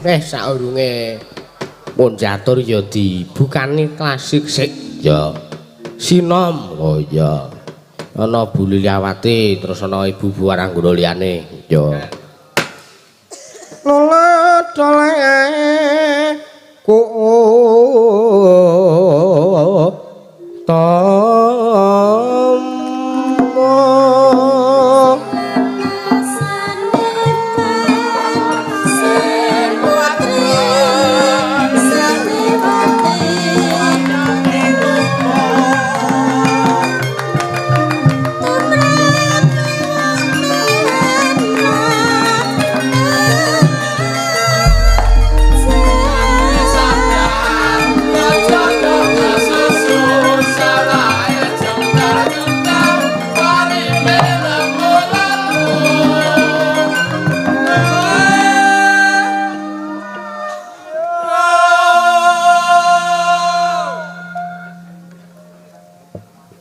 Saurunge pun catur ya dibukani klasik sik ya. Sinom. Oh iya. Ana Bu Lilyawati terus ana Ibu Buaranggana liyane ya. Lola tole ku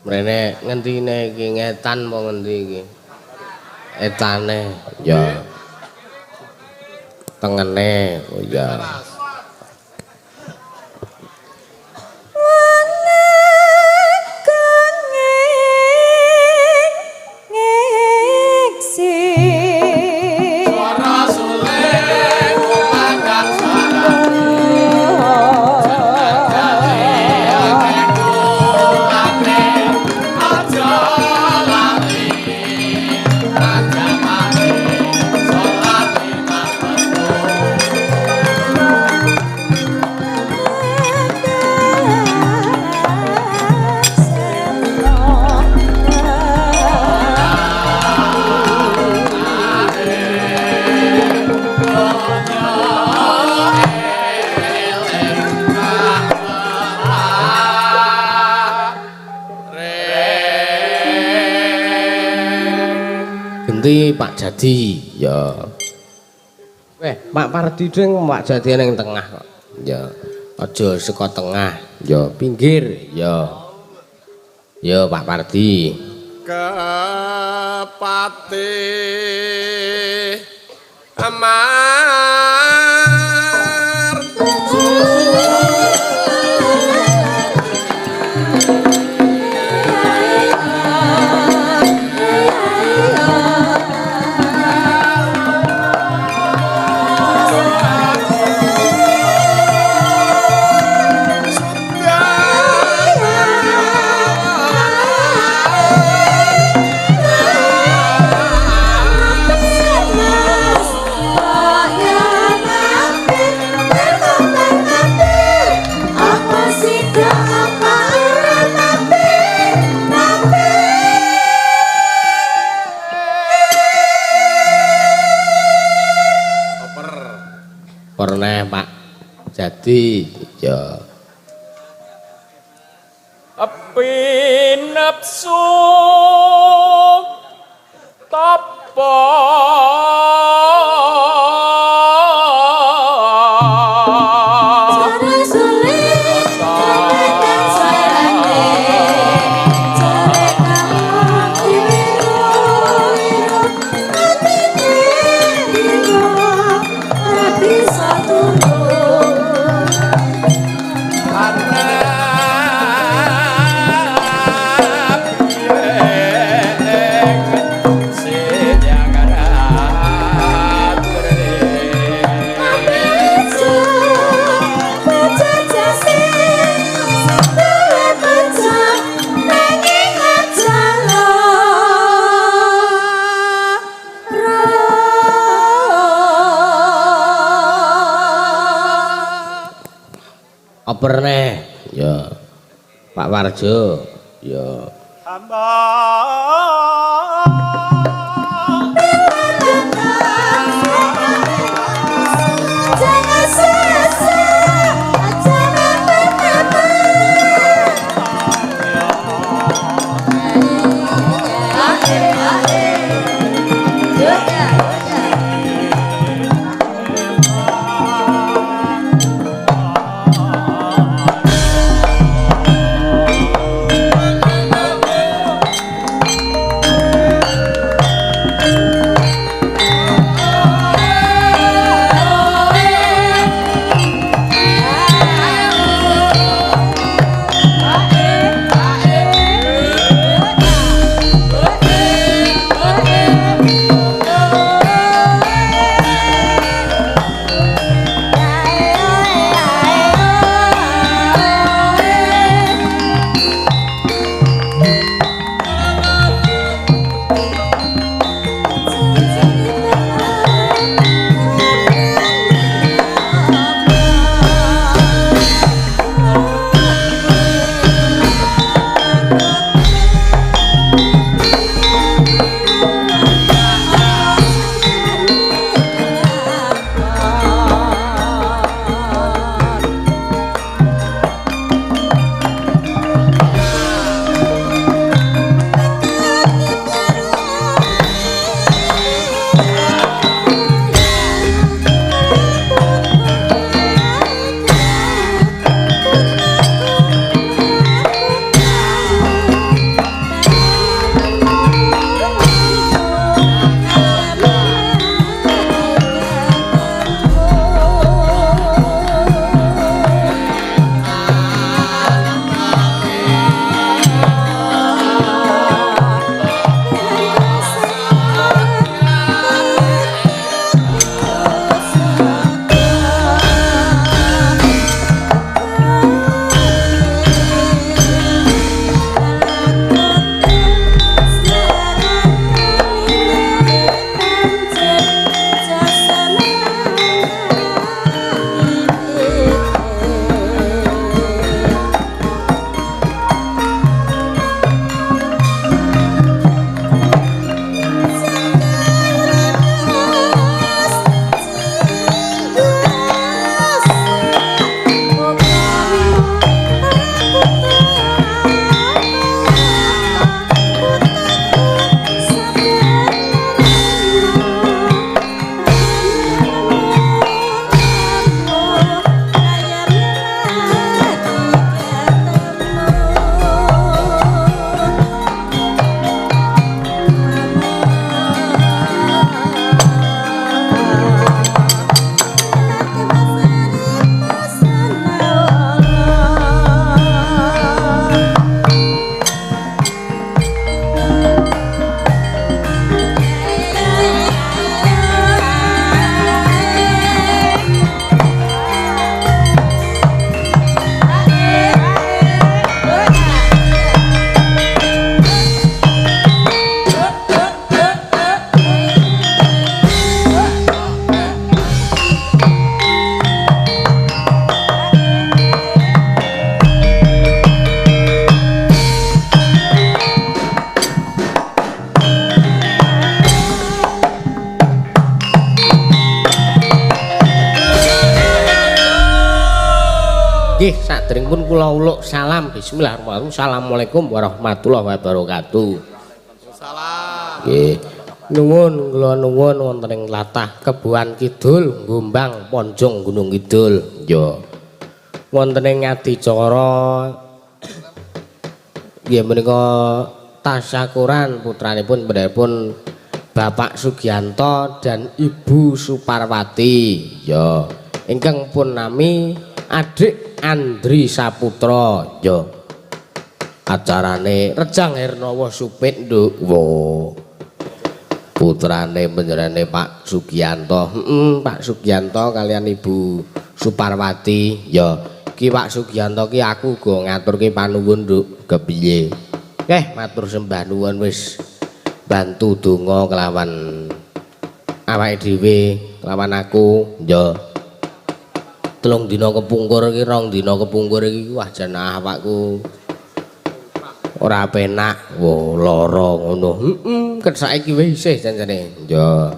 Mrene ngentine iki ngetan apa ngendi iki? Etane ya. Tengene oh ya. Endi Pak Jadi ya. Pak Pardi ding Pak Jadi ning tengah kok. Ya. Aja saka tengah, ya pinggir ya. Ya Pak Pardi. Kepati Amar pernah Pak Jadi ya api nafsu tapa pernah ya Pak Warjo ya Nggih, saderengipun kula uluk salam bismillahirrahmanirrahim. Assalamualaikum warahmatullahi wabarakatuh. Salam. Nggih. Kula nuwun wonten ing latah Kebuan Kidul, Gombang, Ponjong Gunung Kidul. Ya. Wonten ing adicara nggih menika tasyakuran putranipun pendhapipun Bapak Sugiyanto dan Ibu Suparwati. Ya. Ingkang pun nami Adik Andri Saputra. Ya. Acarane Rejang Hernawa Supit nduk. Wo. Putrane panjenengane Pak Sugiyanto. Pak Sugiyanto kalian Ibu Suparwati. Ya, ki Pak Sugiyanto ki aku uga ngaturke panuwun nduk kepiye. Matur sembah nuwun wis bantu donga kelawan awake dhewe, kelawan aku. Ya. 3 dina kepungkur iki, 2 dina kepungkur iki wah jan awakku ora penak, lara ngono. Ket saiki wis isih jancane. Ya.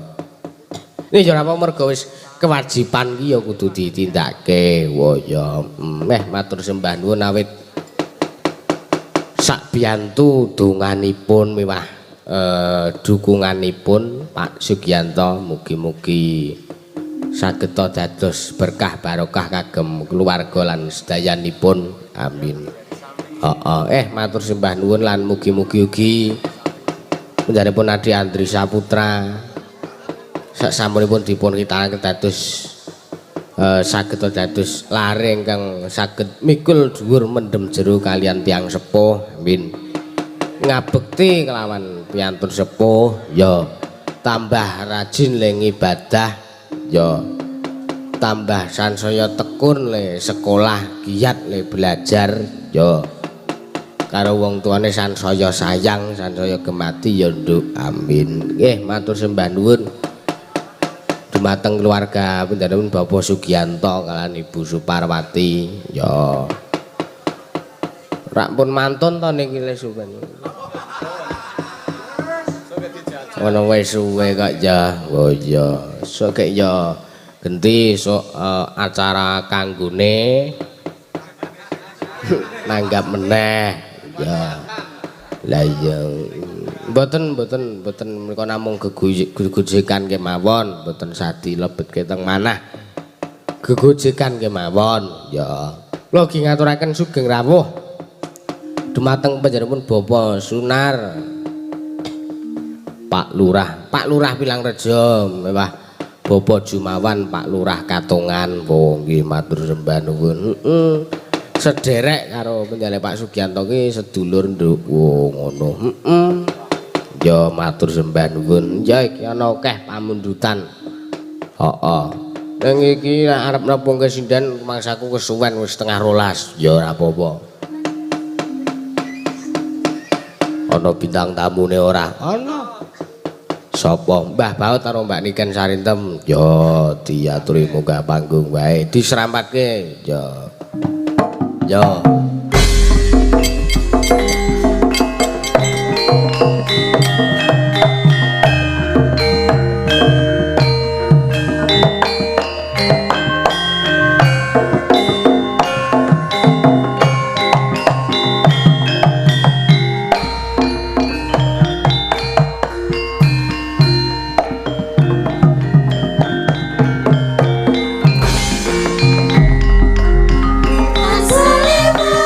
Ini ora apa mergo wis kewajiban iki ya kudu ditindakake. Wo ya. Matur sembah nuwun awit sak biyantu donganipun miwah dukunganipun Pak Sugiyanto mugi-mugi saged dados berkah barokah kagem keluarga lan sedayanipun. Amin. Matur sembah nuwun lan mugi-mugi ugi panjenenganipun Adi Andri Saputra sasampunipun dipun kitaraken dados saged dados lare ingkang saged mikul dhuwur mendem jero kalian tiyang sepuh. Amin. Ngabekti kelawan piyantun sepuh ya tambah rajin le ibadah ya tambah sansaya tekun le sekolah giat le belajar ya karo wong tuane sansaya sayang, sansaya gemati ya nduk. Amin. Nggih, matur sembah nuwun dumateng keluarga panjenengan Bapak Sugiyanto kalian Ibu Suparwati. Ya. Rak pun mantun to niki le suwen. Ono wis suwe kok ya. Oh ya, sok ya genti sok acara kanggone nanggap meneh. Ya. Lah iya. Mboten menika namung gegojekan kemawon, mboten sadi lebetke teng manah. Gegojekan kemawon. Ya. Kula ugi ngaturaken sugeng rawuh dumateng panjenenganipun Bapak Sunar. Pak Lurah Pilangrejo mewah Bapak Jumawan Pak Lurah Katongan. Nggih matur sembah nuwun. Sederek karo panjenengan Pak Sugiyanto ki sedulur nduk. Ngono. Ya matur sembah nuwun. Ya iki ana akeh pamundutan. Ning iki arep nepungke sinden mangsaku kesuwen wis 11:30. Ya ora apa-apa. Ana bintang tamune ora? Ana. Sapa? Mbah Baut karo Mbak Niken Sarintem. Ya diaturi munggah panggung wae. Diserampatke. Ya. Ya. Assalamualaikum.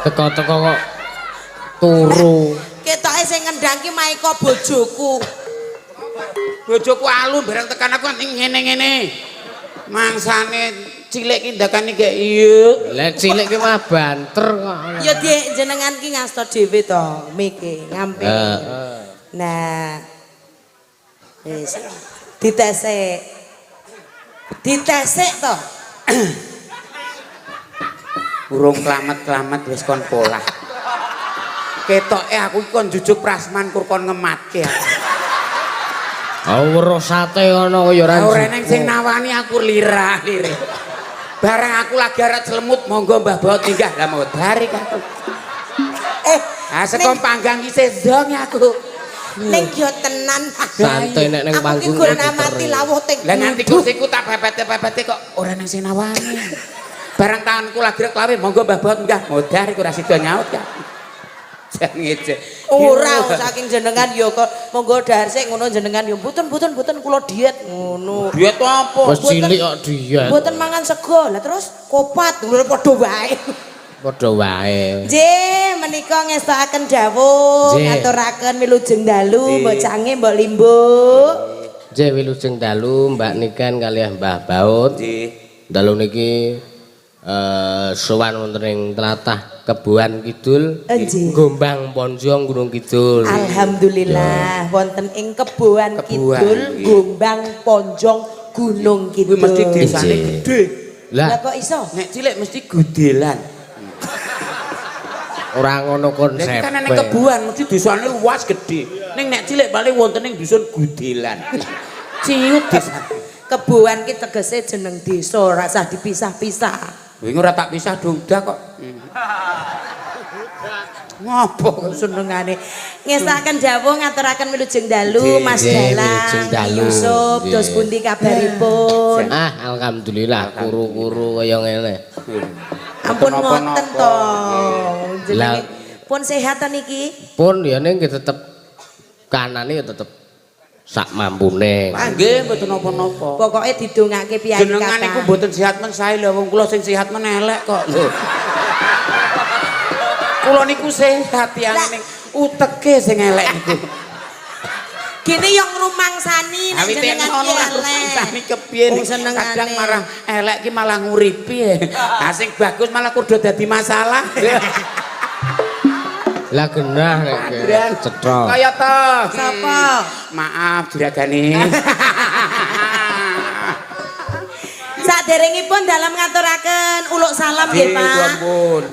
Teko-teko kok turu. Ketoke sing ngendang ki Maika bojoku. Bojoku alun bareng tekan aku ngene-ngene. Mangsane cilik ki ndakane gek iya. Lah cilik ki mah banter kok. Ya Dik, jenengan ki ngasta dhewe to, miki ngampe. Nah. Wis ditesek. Ditesek to. Urung klamet-klamet wis kon polah. Ketoke aku iki kon jujuk prasman kur kon ngematke. Weruh sate ngono ya ora. Ora neng sing nawani aku lirah-lirih. Bareng aku lagi arep selemut monggo Mbah Baut minggah lah mau dari aku. Seko panggang ki sezong aku. Ning yo tenan. Santai nek ning panggung. Aku ki mati lawuh teng. Lah nganti kursiku tak pepete-pepete kok ora neng sing nawani. Barang tanganku lagi rek lawe monggo Mbah Baut minggah modar iku ora sida nyaut ya. Jangan ngece. Ora saking jenengan yo kok monggo dahar sik ngono jenengan yo mboten kula diet ngono. Diet apa? Wis cilik kok diet. Mboten mangan sego. Lah terus kopat lho padha wae. Padha wae. Nggih, menika ngestakaken dawuh, ngaturaken wilujeng dalu, mbok cange, mbok limbuk. Nggih, wilujeng dalu Mbak Niken kaliyan Mbah Baut. Nggih. Dalu niki sowan wonten ing tlatah Kebuan Kidul, Gombang Ponjong Gunung Kidul. Alhamdulillah wonten ing Kebuan Kidul, Gombang Ponjong Gunung Kidul. Kuwi mesti desane gedhe. Lah kok iso? Nek cilik mesti gudelan. Ora ngono konsep. Kan nek Kebuan mesti desane luas gedhe. Ning nek cilik paling wonten ing dusun gudelan. Ciut desa. Kebuan ki tegese jeneng desa, ora usah dipisah-pisah. Kuwi ora tak pisah dongdah kok. Ngopo senengane ngestaken dawuh ngaturaken wilujeng dalu Mas Dalang Yusuf dos pundi kabaripun. Alhamdulillah kuru-kuru kaya ngene. Ampun ngoten to. Jenenge pun sehat ta niki? Pun ya ning tetep kanane ya tetep sak mampune. Nggih mboten napa-napa. Pokoke didongake piyai kata. Jenengan niku mboten sehat men sae lho wong kula sing sehat men elek kok lho. Kula niku sehat yang ning uteke sing elek niku. Gini yang rumangsani nek jenengan elek. Sani kepiye kadang marah elek ki malah nguripi. Ha sing bagus malah kudu dadi masalah. Lah genah nek cetha. Kaya to. Sapa? Maaf juragane. Saderengipun dalam ngaturaken uluk salam nggih Pak.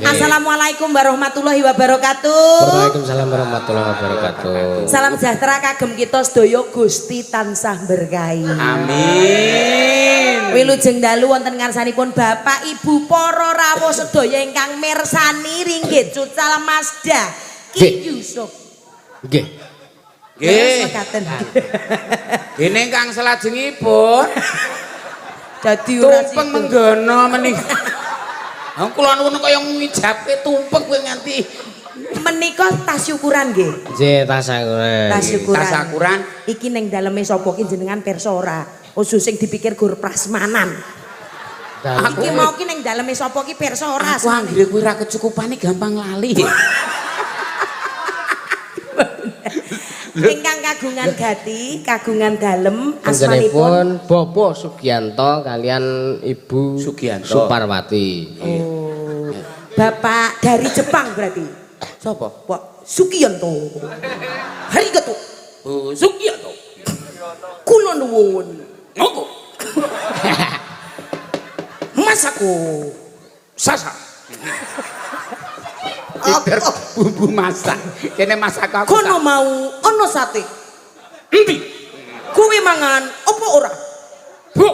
Assalamualaikum warahmatullahi wabarakatuh. Waalaikumsalam warahmatullahi wabarakatuh. Salam sejahtera kagem kita sedaya Gusti tansah berkahi. Amin. Wilujeng dalu wonten ngarsanipun Bapak Ibu para rawuh sedaya ingkang mirsani ringgit cucal Mazda. Ki Yusuf. Nggih. Nggih. Dene ingkang salajengipun dadi ora tumpeng menggono menika. Ha kula nuwun kaya ngijabke tumpeng kowe nganti menika tas syukuran nggih. Nggih, tasakuran. Tasakuran. Iki ning daleme sapa ki jenengan pirsa ora? Ojo sing dipikir gur prasmanan. Iki mau ki ning daleme sapa ki pirsa ora? Aku anggere kuwi ora kecukupane gampang lali. Ingkang kagungan gati, kagungan dalem asmanipun Bapak Sugiyanto kalian Ibu Sugiyanto Suparwati. Oh. Bapak dari Jepang berarti. Sapa? Pak Sugiyanto. Arigato. Oh, Sugiyanto. Kula nuwun. Monggo. Masako. Sasa. Pinter bumbu masak. Kene masak aku. Kono mau ono sate. Endi? Kuwi mangan apa ora? Bu.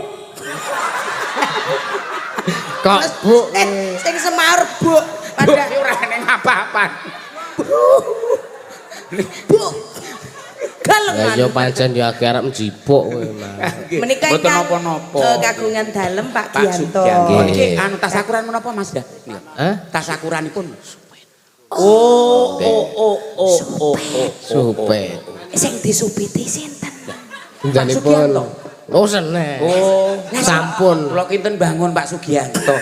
Kok Bu sing semar Bu. Padahal ora ning apa-apa. Bu. Galengan. Ya pancen ya arep njipuk kowe mah. Menika mboten ingkang napa-napa. kagungan dalem Pak Giyanto. Nggih, anu tasakuran menapa Mas dah? Hah? Tasakuranipun. Supet. Sing disupiti sinten? Njanipun. Oh seneng. Oh, sampun. Kula kinten bangun Pak Sugiyanto.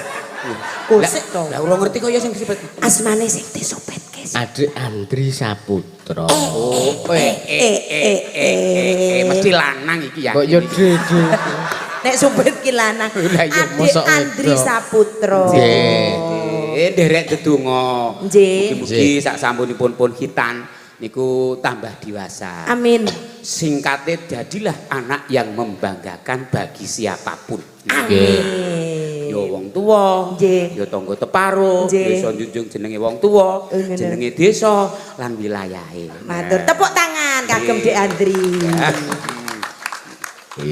Kosek to. Lah ora ngerti kok ya sing disebut. Asmane sing disopetke. Adik Andri Saputra. Oh, mesti lanang iki ya. Kok ya Dede. Nek supet ki lanang. Lah iya, Adik mosok Andri wedok. Saputra. Derek dedonga. Nggih. Mugi-mugi sak sampunipun pun khitan niku tambah dewasa. Amin. Singkatnya jadilah anak yang membanggakan bagi siapapun. Amin. Ya wong tuwa, Nggih. ya tangga teparo, Nggih. iso njunjung jenenge wong tuwa, Ngono. jenenge desa lan wilayahe. Matur tepuk tangan kagem Dek Andri.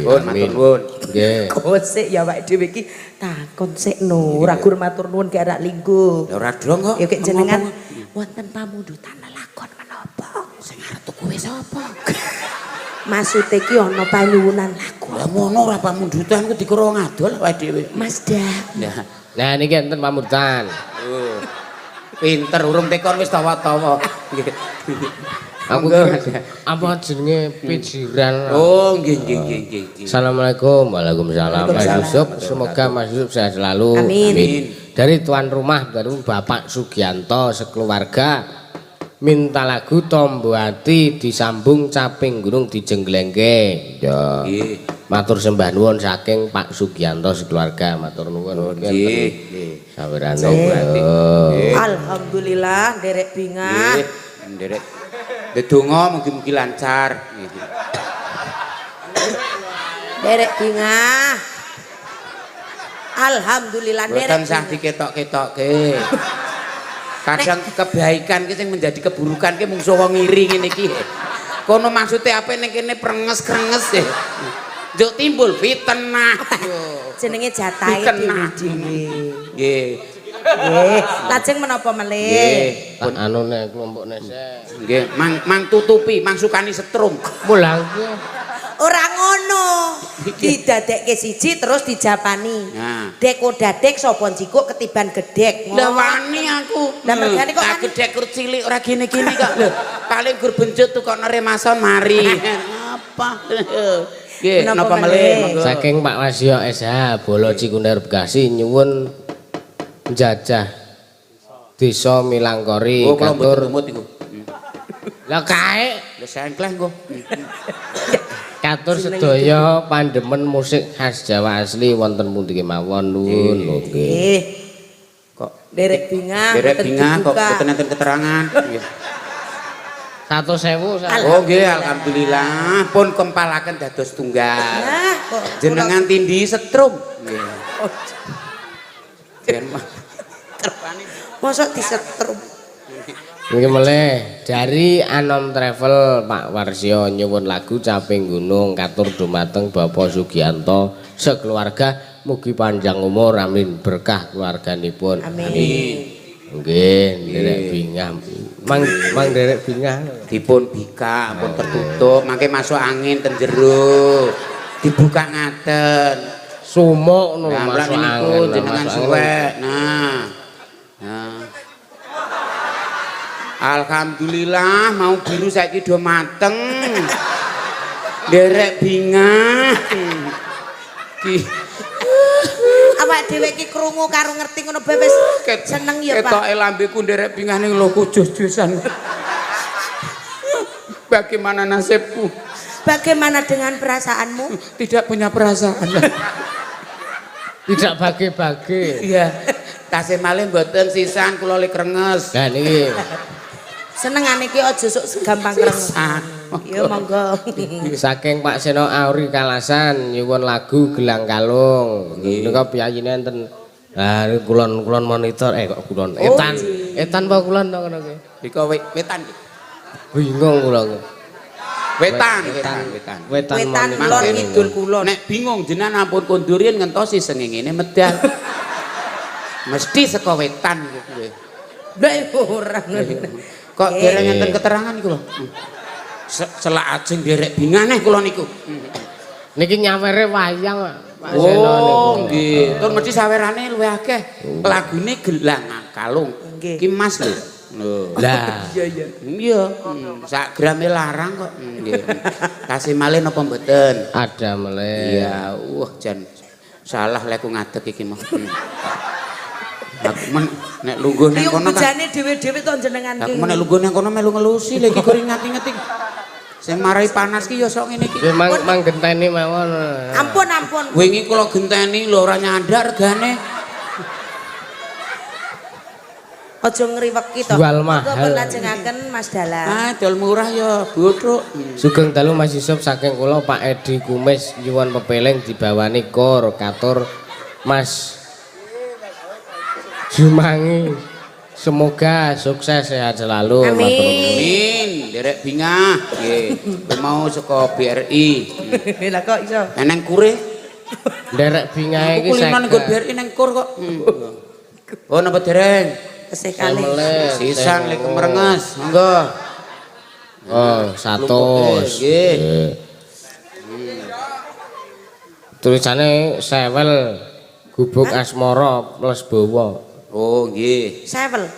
Pun matur nuwun. Nggih. Kosek ya awake dhewe iki takon sekno, ora gur matur nuwun ge arak linggo. Ya ora drong kok. Ya kek jenengan wonten pamundutan lelakon menapa? Sing arep tuku wis apa? Maksude ki ana panyuwunan lagu. Lah ngono ora pamundutan ku dikira ngadol awake dhewe. Mas Dah. Nah, Nah niki enten pamundutan. pinter urung tekon wis tawa-tawa. Aku apa jenenge pijiran. Oh, nggih nggih nggih nggih. Assalamualaikum. Waalaikumsalam. Mas Yusuf, semoga Mas Yusuf sehat selalu. Amin. Dari tuan rumah baru Bapak Sugianto sekeluarga minta lagu Tombo Ati disambung Caping Gunung dijengglengke. Ya. Nggih. Matur sembah nuwun saking Pak Sugianto sekeluarga. Matur nuwun. Nggih, nggih. Sawerane. Nggih. Alhamdulillah derek bingah. Nggih, nderek. Dedonga mugi-mugi lancar. Derek bingah. Alhamdulillah derek. Boten sah diketok-ketokke. Kadang kebaikan ki sing menjadi keburukan ki mung sawa ngiri ngene iki. Kono maksude ape ning kene prenges-krenges e. Njuk timbul fitnah. Jenenge jatahe Fitnah. dhewe. Nggih. Nggih, lajeng menapa melih? Nggih. Tak anu nek kelompok nesek. Nggih, mang tutupi, mang sukani setrum. Mulang ki. Ora ngono. Didadekke siji terus dijapani. Nah. Dek dadek sapa cikuk ketiban gedek. Lah wani aku. Lah mergane kok wani? gedhek kur cilik ora gini-gini kok. Lho, paling gur benjut tuh kok Remason mari. Apa? Nggih, napa melih? Monggo. Saking Pak Wasyo SH Bolo Cikunder Bekasi nyuwun njajah Desa Milangkori Oh, kula katur. mboten umut iku. Lah kae Lah sengkleh engko. katur sedaya pandemen musik khas Jawa asli wonten pundi kemawon nuwun lho nggih. Nggih. Kok Derek bingah. derek boten bingah kok dibuka. boten enten keterangan. Nggih. 100.000 Oh nggih, alhamdulillah pun kempalaken dados tunggal. Nah, kok Jenengan tindi setrum. Nggih. Oh, Jen mah. mosok disetrum. Niki meleh dari Anom Travel Pak Warsyo nyuwun lagu Caping Gunung katur dumateng Bapak Sugianto sekeluarga mugi panjang umur amin berkah keluarganipun. Amin. Nggih, nderek bingah. Mang nderek bingah. Dipun bika pun tertutup, mangke masuk angin ten jero. Dibuka ngaten. Sumuk no Nah, masuk niku angin. jenengan masuk suwek. Nah. Nah. Alhamdulillah mau biru saiki do mateng. Derek bingah. Ki Awak dhewe iki krungu karo ngerti ngono bae wis seneng ya, Pak. ketoke lambeku derek bingah ning lho kujus-jusan. Bagaimana nasibku? Bagaimana dengan perasaanmu? Tidak punya perasaan. Tidak bage-bage. Iya. Tasih malih mboten sisan kula le krenges. Nah niki Senengane iki aja sok gampang krenges. Ya monggo. saking Pak Seno Auri Kalasan nyuwun lagu Gelang Kalung. Nika piyayine enten. Lah kulon monitor kok kulon. Etan. Etan apa kulon to ngono ki? Dika wetan. Bingung kula. Wetan. Wetan monitor. kulon kidul kulon. Nek bingung jenengan ampun kondurian ngentosi sengengene medal. Mesti saka wetan kuwi. Lah ora ngono. Kok dereng enten keterangan iku lho. Selak ajeng derek bingah neh kula niku. Niki nyawere wayang Pak Seno niku. Oh, nggih. Tur mesti sawerane luwih akeh. Lagune Gelang Kalung. Nggih. Ki Mas lho. Lho. Lah, Iya. Iya, sak grame larang kok. Nggih. Kasih malih napa mboten? ada meleh. Iya, jan salah lek ku ngadeg iki mah. Aku nek lungguh nang kono kan. Bujane dhewe-dhewe to jenengan ki. Aku nek lungguh nang kono melu ngelusi lho iki goreng ngati-ngati. Sing marai panas ki ya sok ngene iki. Mang genteni mawon. Ampun. Wingi kula genteni lho ora nyandar regane. Aja ngriweki to. Jual mahal. Kok lajengaken Mas Dalang. Ah, dol murah ya, Botruk. Sugeng dalu Mas Yusuf saking kula Pak Edi Kumis nyuwun pepeleng dibawani kor katur Mas Jumangi. Semoga sukses sehat selalu. Amin. Derek bingah nggih. Mau saka BRI. Lah kok iso? Eneng kure. Derek bingahe iki Kulinan nggo BRI neng kur kok. Oh napa dereng? Tesih kalih. Sisan lek kemerenges, monggo. Oh, 100. Nggih. Tulisane sewel gubuk asmara plus bawa. Oh, nggih. Sewel.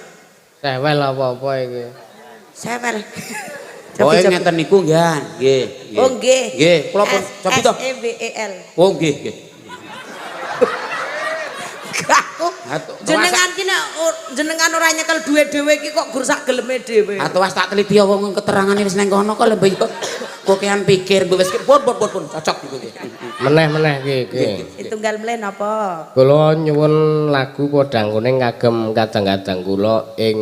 Sewel apa-apa iki. Sewel. Oh, ngeten niku nggih. Oh, nggih. Nggih, kula pun cobi to. SEWEL. Oh, nggih. Jenengan ki nek jenengan ora nyekel duwe dhewe iki kok gur sak geleme dhewe. Atwas tak teliti wong keterangane wis nang kono kok lebih kok kean pikir wis pun cocok iku nggih. Meneh iki. Tunggal mlen napa? Kula nyuwun lagu Podang Kuning kagem kadang-kadang kula ing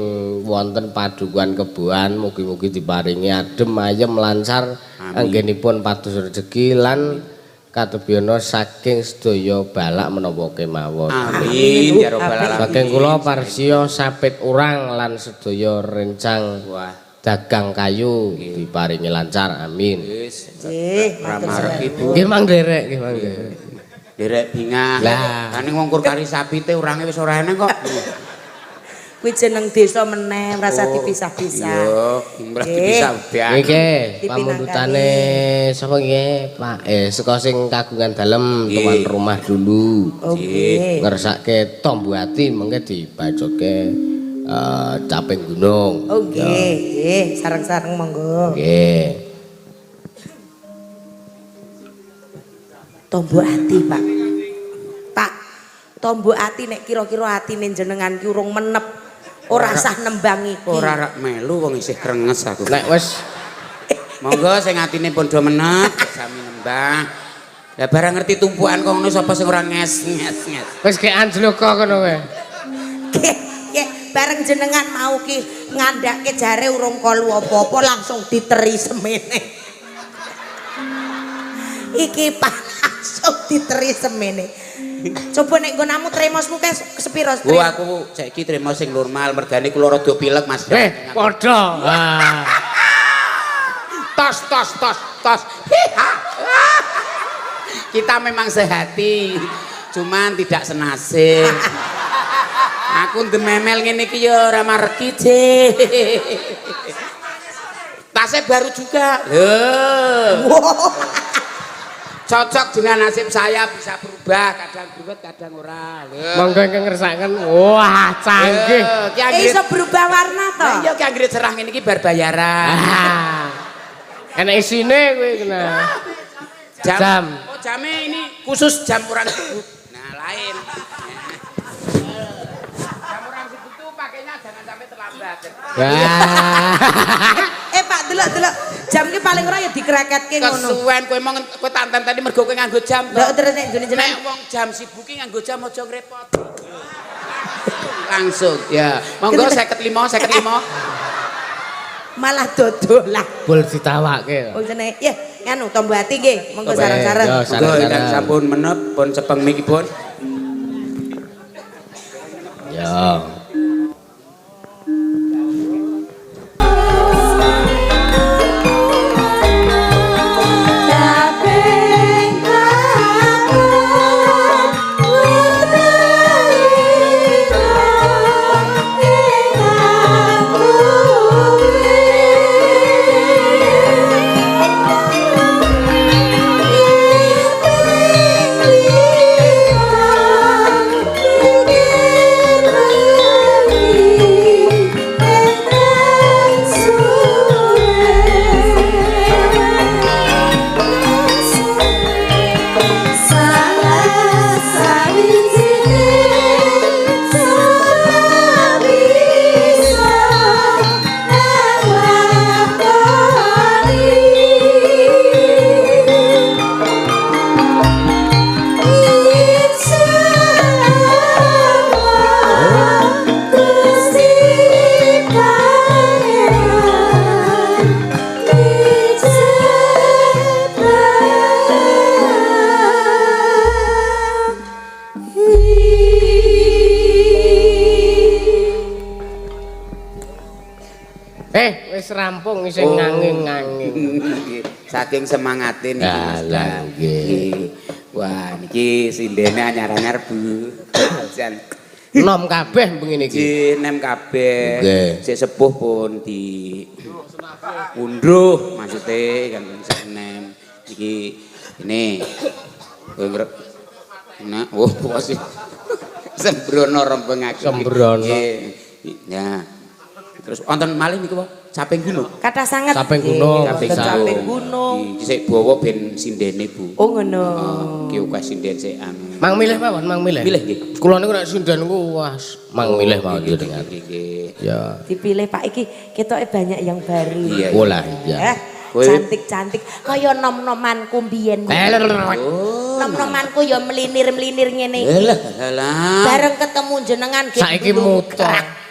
wonten padukuhan Keboan mugi-mugi diparingi adem ayem lancar anggenipun pados rejeki lan katebyono saking sedaya balak menapa kemawon. Amin ya rabbal alamin. Saking kula parsya sapit urang lan sedaya rencang dagang kayu diparingi lancar. Amin. Nggih, Ramarep Ibu. Nggih Mang Derek, nggih Mang. Derek bingah. Lah, kan ngongkur kari sapite urange wis ora eneng kok. Kuwi jeneng desa meneh rasa dipisah-pisah. Yo, berarti bisa udah. nggih pamundutane sapa nggih Pak saka sing kagungan dalem tuan rumah dulu. Nggih. Ngersake Tombo Ati mengke dibacoke Caping Gunung. Oh nggih, sareng-sareng monggo. Nggih. Tombo Ati, Pak. Pak, Tombo Ati nek kira-kira atine jenengan ki urung menep. Ora sah nembang iki. Ora rak melu wong isih krenges aku. Nek wis monggo sing atine padha menep sami nembang. Lah barang ngerti tumpukan kok ngono sapa sing ora nges. wis ke anjloko ngono kowe. Bareng jenengan mau ki ngandhake jare urung kalu apa-apa langsung diteri semene. Iki Pak langsung diteri semene. Coba nek nggonamu tremosmu ke sepiro? Oh aku saiki tremos sing normal mergane kula rada pilek Mas. Padha. Tos. Kita memang sehati, cuman tidak senasib. Aku ndememel ngene iki ya ora mareki, tasnya baru juga. Cocok dengan nasib saya bisa berubah, kadang berubah, kadang ora. Monggo ingkang ngersaken. Wah, canggih. Iso berubah warna to? Iya ki anggere cerah ngene iki bar bayaran. Enak isine kuwi kena. Jam. Oh, jamnya ini khusus jam orang sibuk. Nah, lain. Jam orang sibuk tuh pakainya jangan sampai terlambat. Pak, delok. Jam ki paling ora ya dikreketke ngono. Kesuwen kowe mau kowe tanten tadi mergo kowe nganggo jam. Lho terus nek ngene jenengan wong jam sibuk ki nganggo jam aja ngrepot. Langsung ya. Monggo 55. Malah dodolan. Bol ditawake. Oh jenenge ya nganu Tombo Ati nggih. Monggo sareng-sareng. Monggo ingkang sampun menep pun cepeng niki pun. Ya. Thank you. Wis rampung isih nganging-nganging. Saking semangate niki Mas. Lah nggih. Wah, niki sindene anyar-anyar Bu. Jan. Nom kabeh begini iki. Dinem kabeh. Nggih. Sik sepuh pun di unduh maksudnya kan senem. Iki ini nah, sih sembrono rempeng aku. Sembrono. Ya. Terus wonten malih niku Caping Gunung. Kata sangat. Caping Gunung. Caping Gunung. Iki sik bawa ben sindene Bu. Oh ngono. Iki ukeh sinden sik anu. Mang milih mawon, mang milih. Milih nggih. Kula niku nek sinden niku wah mang milih mawon jenengan. Nggih. Ya. Dipilih Pak iki ketoke banyak yang baru. Iya. Bola ya. Cantik-cantik kaya nom-nomanku mbiyen. Nom-nomanku ya melinir-melinir ngene iki. Lah. Bareng ketemu jenengan Saiki mutok.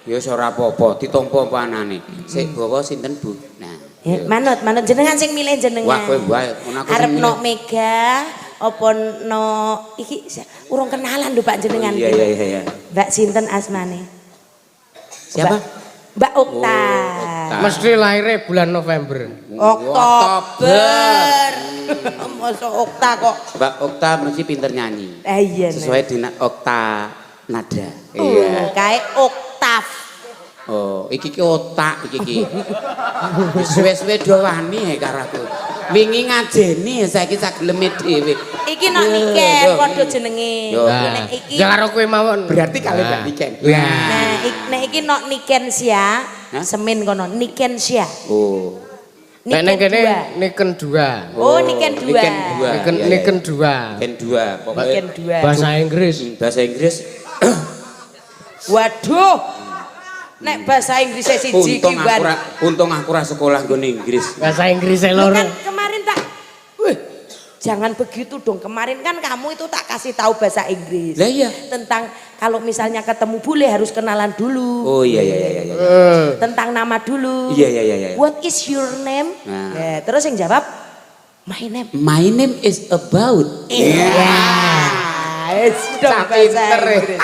Ya ora apa-apa, ditampa panane. Sik bawa sinten Bu? Nah. Ya, manut jenengan sing milih jenengan. Wah, kowe wae ngono aku. Arep no Mega apa no iki urung kenalan lho Pak jenengan. Iya. Mbak sinten asmane? Siapa? Mbak Okta. Mesti lahirnya bulan November. Oktober. Masa Okta kok. Mbak Okta mesti pinter nyanyi. Iya. Sesuai dengan okta nada. Iya. Kae oktav. Oh, iki otak iki. Suwe-suwe do wani karo aku. Wingi ngajeni saiki sageleme dhewe. Iki nok niken padha jenenge. Nek iki Ya karo kowe mawon. Berarti kali Mbak Niken. Nah, nek iki nok niken sia, semin kono niken sia. Oh. Nek nang kene niken 2. Oh, niken 2. Niken 2. Niken 2. Pokoke Niken 2. Bahasa Inggris. bahasa Inggris. Waduh. Nek bahasa Inggris siji iki Untung aku ora sekolah nggone Inggris. Bahasa Inggris loro. Kan kemarin tak jangan begitu dong. Kemarin kan kamu itu tak kasih tahu bahasa Inggris. Lah iya. Tentang kalau misalnya ketemu bule harus kenalan dulu. Oh iya. Tentang nama dulu. Iya. What is your name? Nah. Ya, terus yang jawab my name. My name is about. Iya. It's dong bahasa Inggris.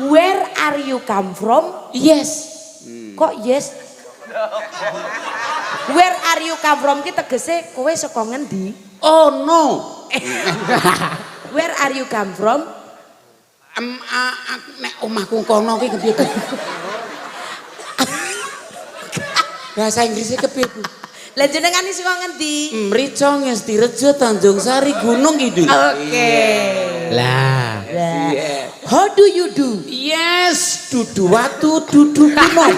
Where are you come from? Yes. Kok yes? Where are you come from ki tegese kowe saka ngendi? Oh no. Where are you come from? Nek omahku kono ki kepiye? Bahasa Inggrisnya kepiye, Bu? Lah jenengan iki saka ngendi? Mrica Ngestirejo Tanjung Sari Gunung Kidul. Oke. Lah. How do you do? Yes, dudu watu, dudu gunung.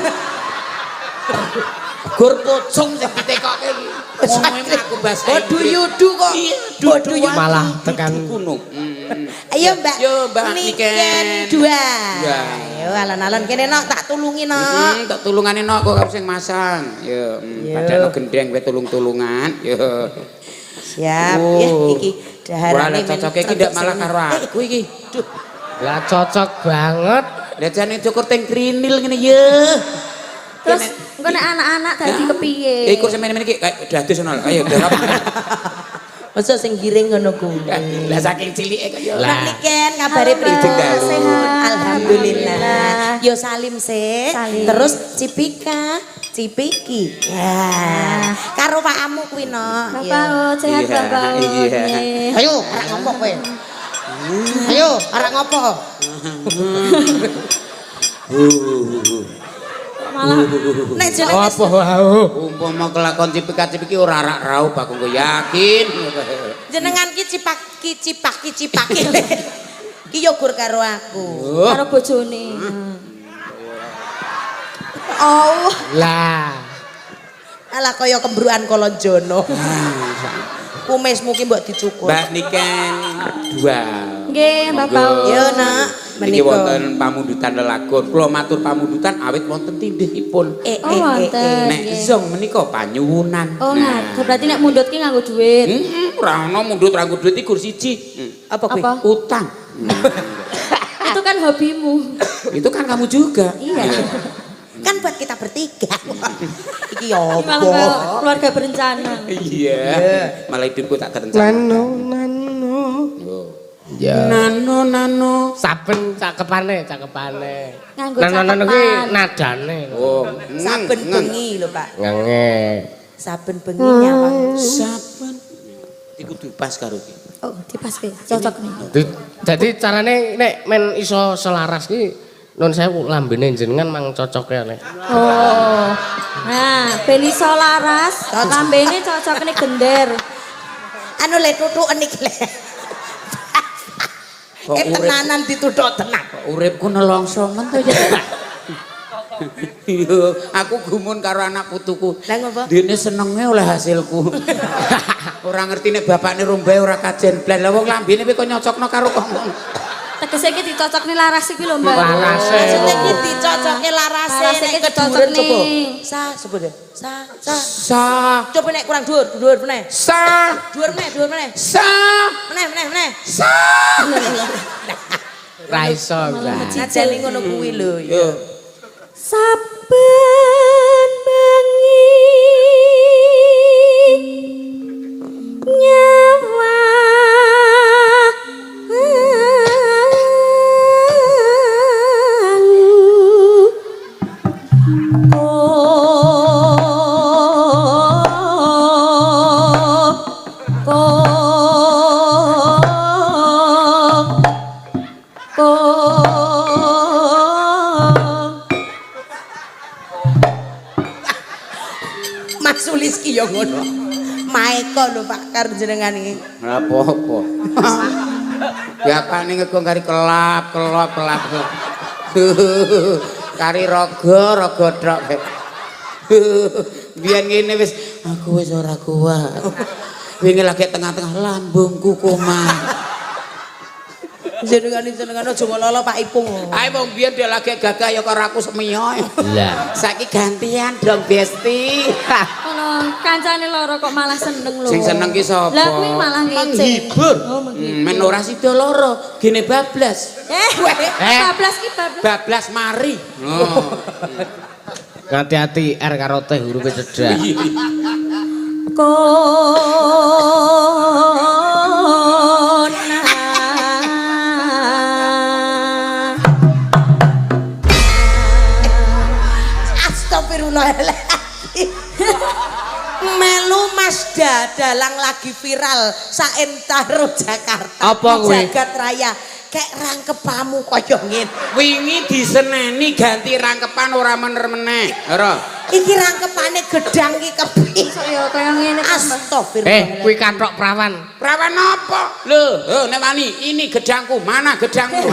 Gur pocong sing ditekokke iki. Ngomongnya aku bahasa How do you do kok? How do you Malah tekan gunung. Ayo Mbak. Yo Mbak Niken. 2. Ayo alon-alon kene nok tak tulungi nok. Tak tulungane nok kok sing masang. Yo, padahal gendeng wae tulung-tulungan. Yo. Siap. Ya iki daharane Cocok iki ndak malah karo aku iki. Duh. Lah cocok banget. Lah jane cukur teng krinil ngene ya. Terus engko nek anak-anak dadi kepiye? Iku semene-mene iki dados ngono. Ayo derap. Masa sing giring ngono kuwi. Lah saking cilike kaya. Mbak Niken kabare priye? Sehat. Alhamdulillah. Yo salim sih. Salim. Terus Cipika, Cipiki. Ya. Karo pakamu kuwi no. Bapak sehat Iya, Bapak. iya. Nggih. Ayo, arek ngopo kowe? Ayo, arek ngopo? Malah Nek jenenge Apa wae? Umpama kelakon Cipika-Cipiki ora rak raup aku kok yakin. jenengan ki cipaki. Ki yo gur karo aku. karo bojone. Oh, Lah. Alah kaya kembruan Kolonjono. Kumismu ki mbok dicukur. Mbak Niken 2. nggih Bapak. Yo nak, Niki menika. wonten pamundutan lelagon. Kula matur pamundutan awit wonten tindhihipun. Oh, wonten. Nek zong menika panyuwunan. Oh, ngatur. Berarti nek mundhut ki nganggo duit. Ora ono mundhut ranggo duit iki gur siji. Apa kuwi? Apa? Utang. Itu kan hobimu. Itu kan kamu juga. Iya. Kan buat kita bertiga. Iki yo Malah opo? kayak keluarga berencana. Iya. Malah hidupku tak terencana. Nano. Oh. Ya. Nano. Saben cakepane. Nganggo Nano ki cakepan. nadane. Oh, Saben bengi lho, Pak. Ngenge. Saben bengi nyawang. Saben. Iku kudu pas karo ki. Oh, dipaske. Cocok nih. Jadi carane nek men iso selaras ki nun sewu lambene jenengan mang cocoke nek. Oh. Nah, ben iso laras, lambene cocokne gender. Anu le tutuken iki le. Kok Tenanan dituthuk tenan. Uripku nelongso men to ya. Yo, aku gumun karo anak putuku. Lah ngopo? Dene senenge oleh hasilku. Ora ngerti nek bapakne rombae ora kajen blas. Lah wong lambene kok nyocokno karo kok. Tegese iki dicocokne laras iki lho, Mbak. Larase. Maksudnya iki dicocoke larase Larase nek iki keduren dicocokne. coba. Sebut deh. Sa. Sa. Coba nek kurang dhuwur meneh. Sa. Dhuwur meneh. Sa. Meneh. Sa. Ra iso, Mbak. Ngajeni ngono kuwi lho. Yo. Saben bengi nyawa Mas Suliski ya ngono. Maeko lho Pak karo jenengan iki. Ora apa-apa. Bapakne ngegong kari kelap. Kari raga tok. Biyen ngene wis aku wis ora kuat. Wingi lagi tengah-tengah lambungku kumat. Jenengan aja lolo Pak Ipung. Ae wong biyen dia lagi gagah ya karo aku semiyo. Lah. Saiki gantian dong Besti. Ono kancane loro kok malah seneng lho. Sing seneng ki sapa? Lah kuwi malah ngece. Menghibur. Oh, menghibur. Men ora sida loro, gene bablas. Bablas ki bablas. Bablas mari. Oh. Hati-hati R karo teh hurufe cedhak. Astagfirullahaladzim. Melu Mas Dalang lagi viral saentaro Jakarta. Apa kuwi? Jagat raya. Kek rangkepamu kaya ngene. Wingi diseneni ganti rangkepan ora mener meneh. Ora. Iki rangkepane gedang iki kepiye? Ya kaya ngene kok. Astagfirullah. Kuwi kathok prawan. Prawan apa? Lho, nek wani ini gedangku. Mana gedangmu?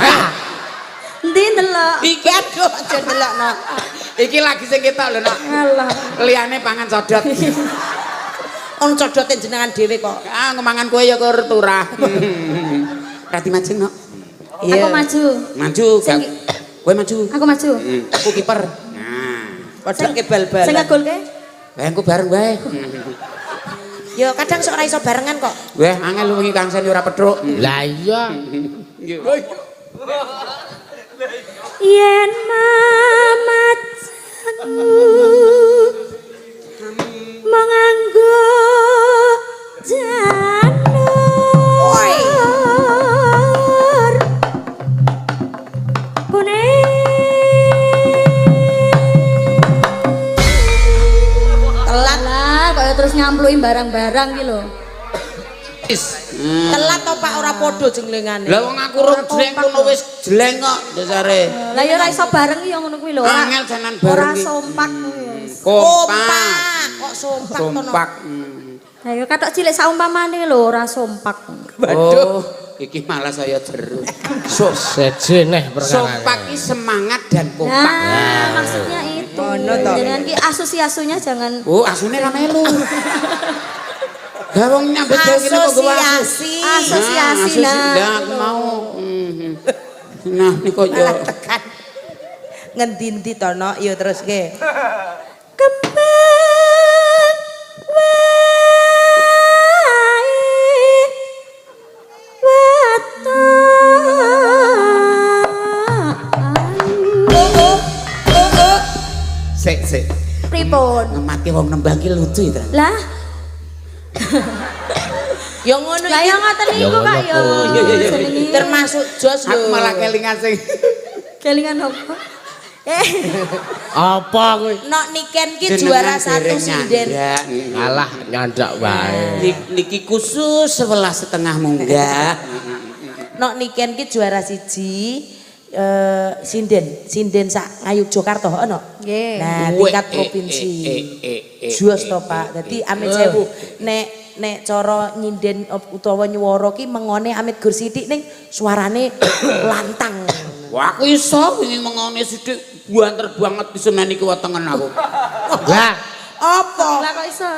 Endi ndelok? Iki Aduh aja ndelokno. iki lagi sing ketok lho, Nak. Alah. Liyane pangan codot. On codote jenengan dhewe kok. Ah, ngemangan kowe ya kur turah. Rati maju, Nok. Aku maju. Maju, gak. Kowe maju. Aku maju. Aku kiper. Nah, Padake bal-balan. Sing ngegolke? engko bareng wae. Ya kadang sok ora iso barengan kok. Weh, angel lu wingi kangsen ora petruk. Lah iya. Yen mamajaku menganggo janur kuning telat lah kaya terus nyampluki barang-barang ki lho. Telat to Pak ora padha jenglengane. Lah wong aku rung jleng kono wis jleng kok dasare. Lah ya ora iso bareng ya ngono kuwi lho. Angel janan Ora bareng iki. sompak kuwi wis. Kompak. Kok sompak to. Kompak. Lah ya katok cilik saumpamane lho ora sompak. Oh, iki malah saya jeru. Seje neh perkara. Sompak iki semangat dan kompak. Nah, maksudnya itu. Ngono to. Jangan ki asusi-asunya jangan Oh, asune ra melu. Gawang nyambut gawe kene kok gawe Asosiasi. asosiasi nah. Aku mau. Nah, niku yo. Malah tekan. Ngendi-endi to no, ya terus ke. Kembang wae watan. Sik. Pripun? Ngemati wong nembang ki lucu ya, Lah, Ya ngono lah iki. ya ngoten niku Kak ya. ngono. Jenenge termasuk jos lho. Aku malah kelingan sing Kelingan apa? Apa kuwi? Nok Niken ki juara 1 sinden. Alah nyandak wae. Niki khusus 11,5 munggah. Nok Niken ki juara 1 sinden sak Ngayuk Jakarta ono. Nggih. Nah, tingkat provinsi. Jos to Pak. Dadi amit sewu nek cara nyinden utawa nyuwara ki mengone amit gur sithik ning suarane lantang. Wah aku iso wingi mengone sithik banter banget diseneni ki wetengen aku. Lah, Apa? Lah kok iso?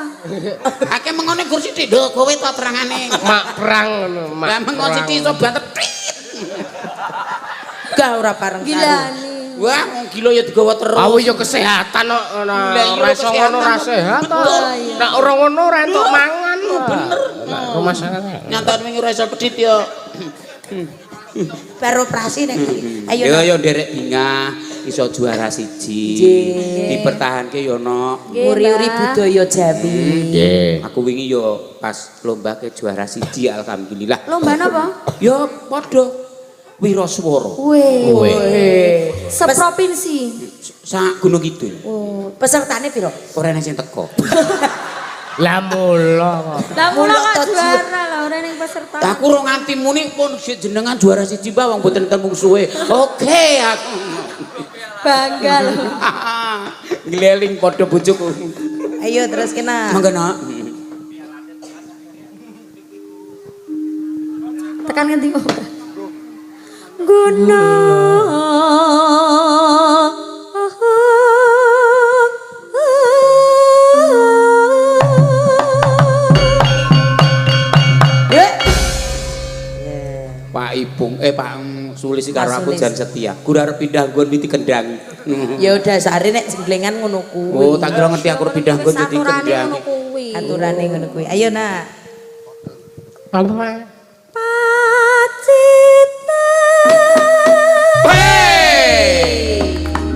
Akeh mengone gur sithik lho kowe to terangane. mak perang ngono, mak. Lah mengone sithik iso banter. Gak ora pareng Gilani. Wah, wong gila ya digawa terus. Awu ya kesehatan kok ngono. Ora iso ngono ra sehat. Nek ora ngono ora entuk mangan. Bener. Rumah sakit. Nyantan wingi ora iso pedhit ya. baru operasi nek iki. Ayo. Yo nderek bingah iso juara 1. Dipertahanke yo no. Uri-uri budaya Jawi. Nggih. Aku wingi yo pas lomba ke juara 1 alhamdulillah. Lomba napa? Yo padha wiraswara. Weh. Seprovinsi. Sak Gunung Kidul. Oh, pesertane piro? Ora ana sing teko. Lah mula kok. Lah mula Mulak kok to, juara lah ora ning peserta. Aku ro nganti muni pun jenengan juara 1 Mbak wong mboten tembung suwe. Oke aku. Bangga lho. Ngeliling padha bojoku. Ayo terus kena. Mangga nak. Tekan ngendi kok. Gunung Pak Ipung, Pak Sulis karo aku jan setia. Gur arep pindah nggon miti kendang. Ya udah sare nek jenglengan ngono kuwi. Oh, tak kira ngerti aku arep pindah nggon dadi kendang. Aturane ngono kuwi. Ayo nak. Apa? Pacita.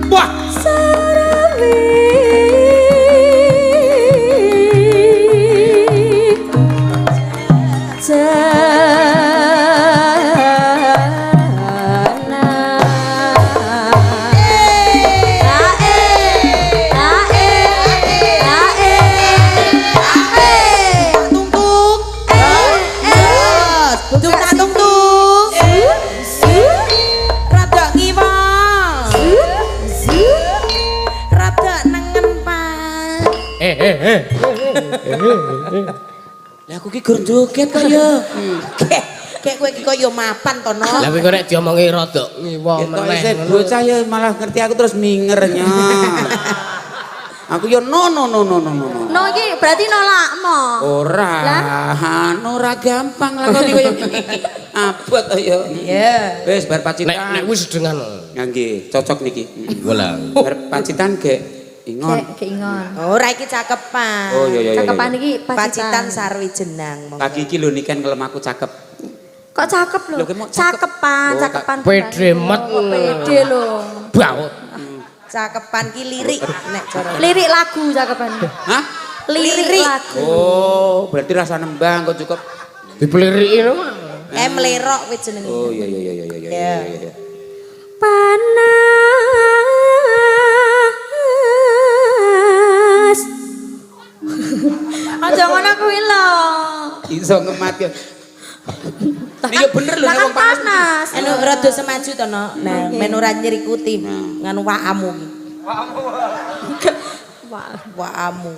Wah, Sarami. Lah aku ki gur joget kok ya. Kayak kowe iki kaya mapan to, no. Lah kowe nek diomongi rada ngiwa Kok meneh. isih bocah ya malah ngerti aku terus mingernya. Aku ya no. No iki berarti nolakmu. Ora, ora gampang lah kok kaya ngene. Abot ya. Iya. Wis bar pacitan. Nek wis dengan. Nggih, cocok niki. Bola. Bar pacitan ge ingon. Keingon. Ora iki cakepan. Oh iya. Cakepan iki Pacitan pacitan. Sarwijenang. Pagi iki lho niken kelem aku cakep. Kok cakep lho. Lho, kayak mau cakep. Cakepan, Oh, cakepan. Pede met. Pede lho. Baut. Cakepan ki lirik nek cara. Lirik lagu cakepan. Hah? Lirik lagu. Oh, berarti rasa nembang kok cukup. Dipeliriki lho. Mlerok wis jenenge. Oh iya. Iya. Panas. Aja ngono kuwi lho. Iso ngemat ya. Iya bener lho nek wong Panas. Anu rada semaju to, no. Nah, men ora nyerikuti nganu wakamu ki. Wakamu.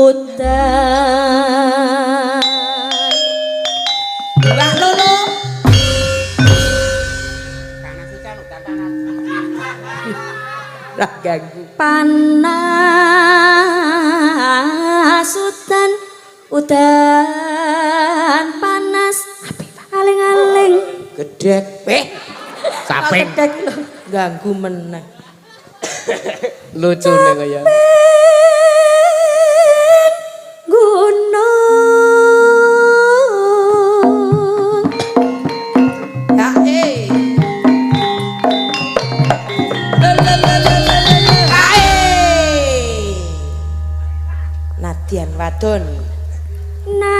Udan. Lah lulu. Lah ganggu. Panas udan panas aling-aling gedek. Saping. Ganggu meneh. Lucune kaya. Gunung. Ya Nadian wadon. Na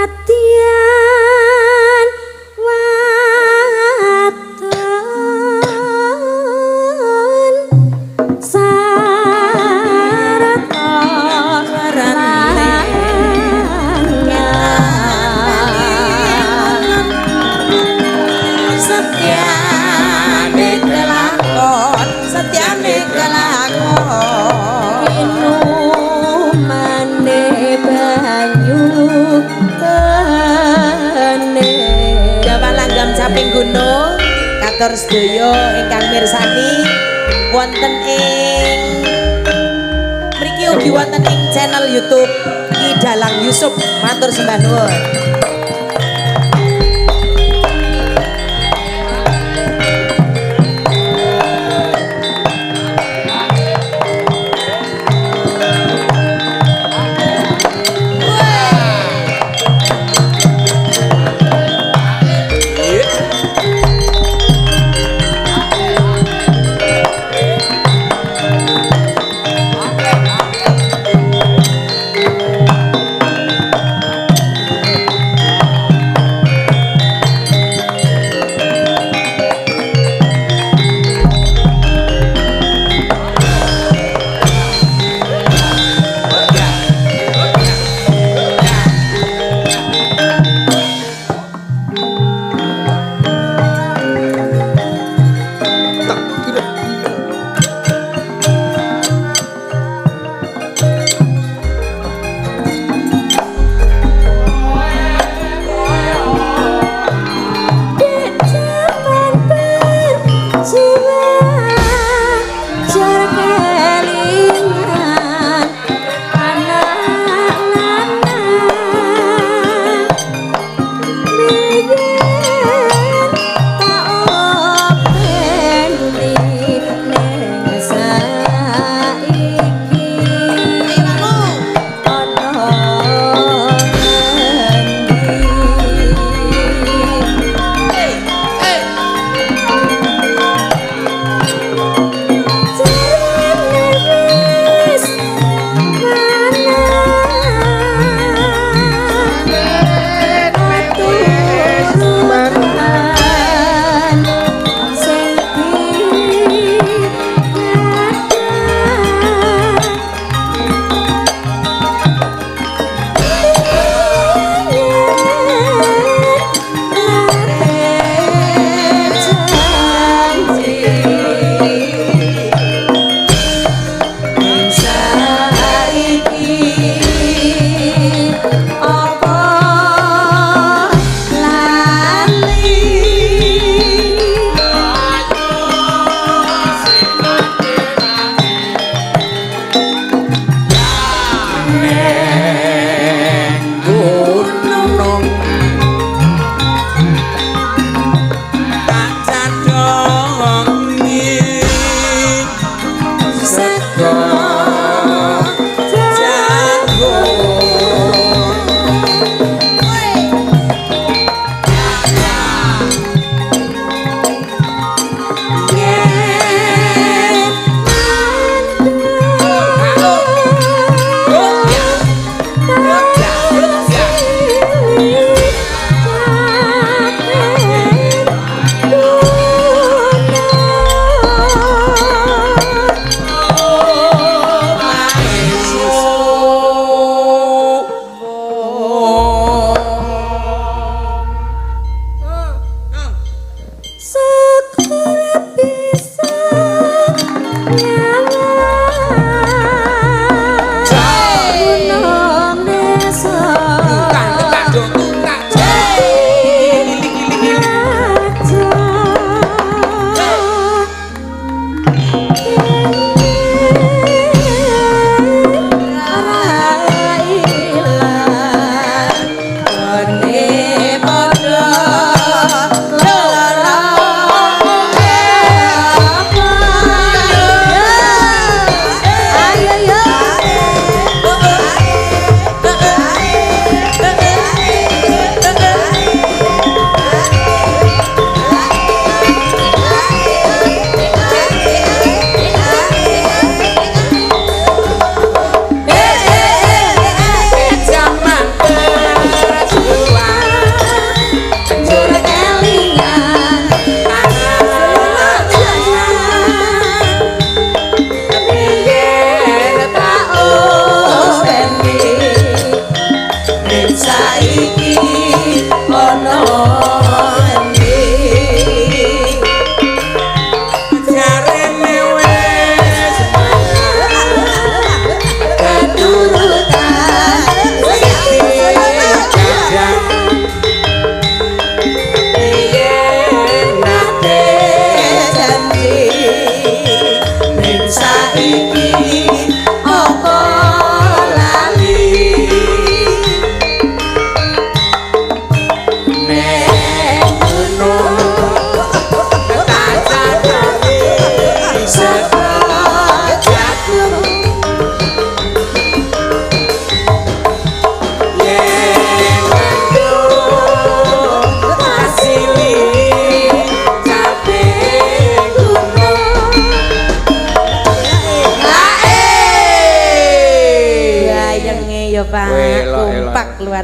Gunung katur sedaya ingkang mirsani wonten ing mriki ugi wonten ing channel YouTube Ki Dalang Yusuf matur sembah nuwun.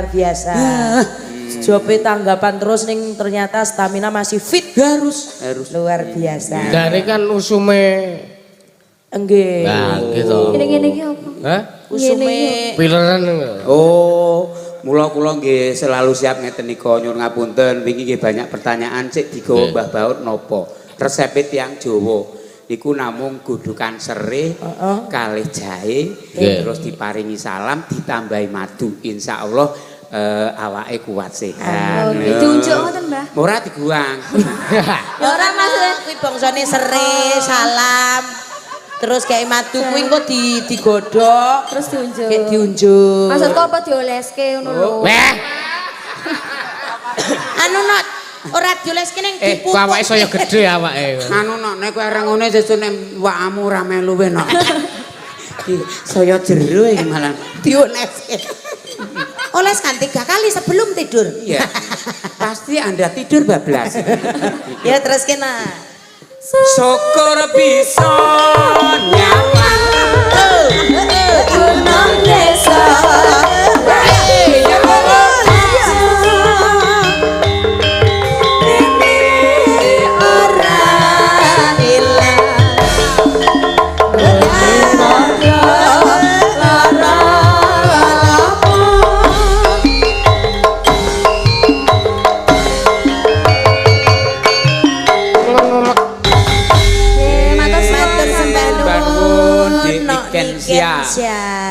luar biasa. Jope tanggapan terus ning ternyata stamina masih fit. Harus. Luar biasa. Dari kan usume. Nggih. Nah, gitu. Ngene-ngene iki apa? Hah? Usume Pileran. Oh, mula kula nggih selalu siap ngeten nika nyuwun ngapunten wingi nggih banyak pertanyaan cek digawa Mbah Baut napa. Resepe tiyang Jawa iku namung godhokan sereh kalih jahe terus diparingi salam ditambahi madu insyaallah awake kuat sehat. Diunjuk ngoten, Mbah. Ora diguang. ya ora maksudnya kuwi bangsane sere, salam. Terus kayak madu kuwi engko digodhog Terus diunjuk. kayak diunjuk. Maksudku apa dioleske ngono lho. Weh, Anu not ora dioleske ning dipupuk. awake saya gede awake. Anu nek kowe areng ngene sesuk nek wakmu ora melu we nok. Saya jero iki malah dioleske. Oles kan 3 kali sebelum tidur. iya. Pasti Anda tidur bablas. Ya terus kena. Syukur bisa nyawang Gunung desa.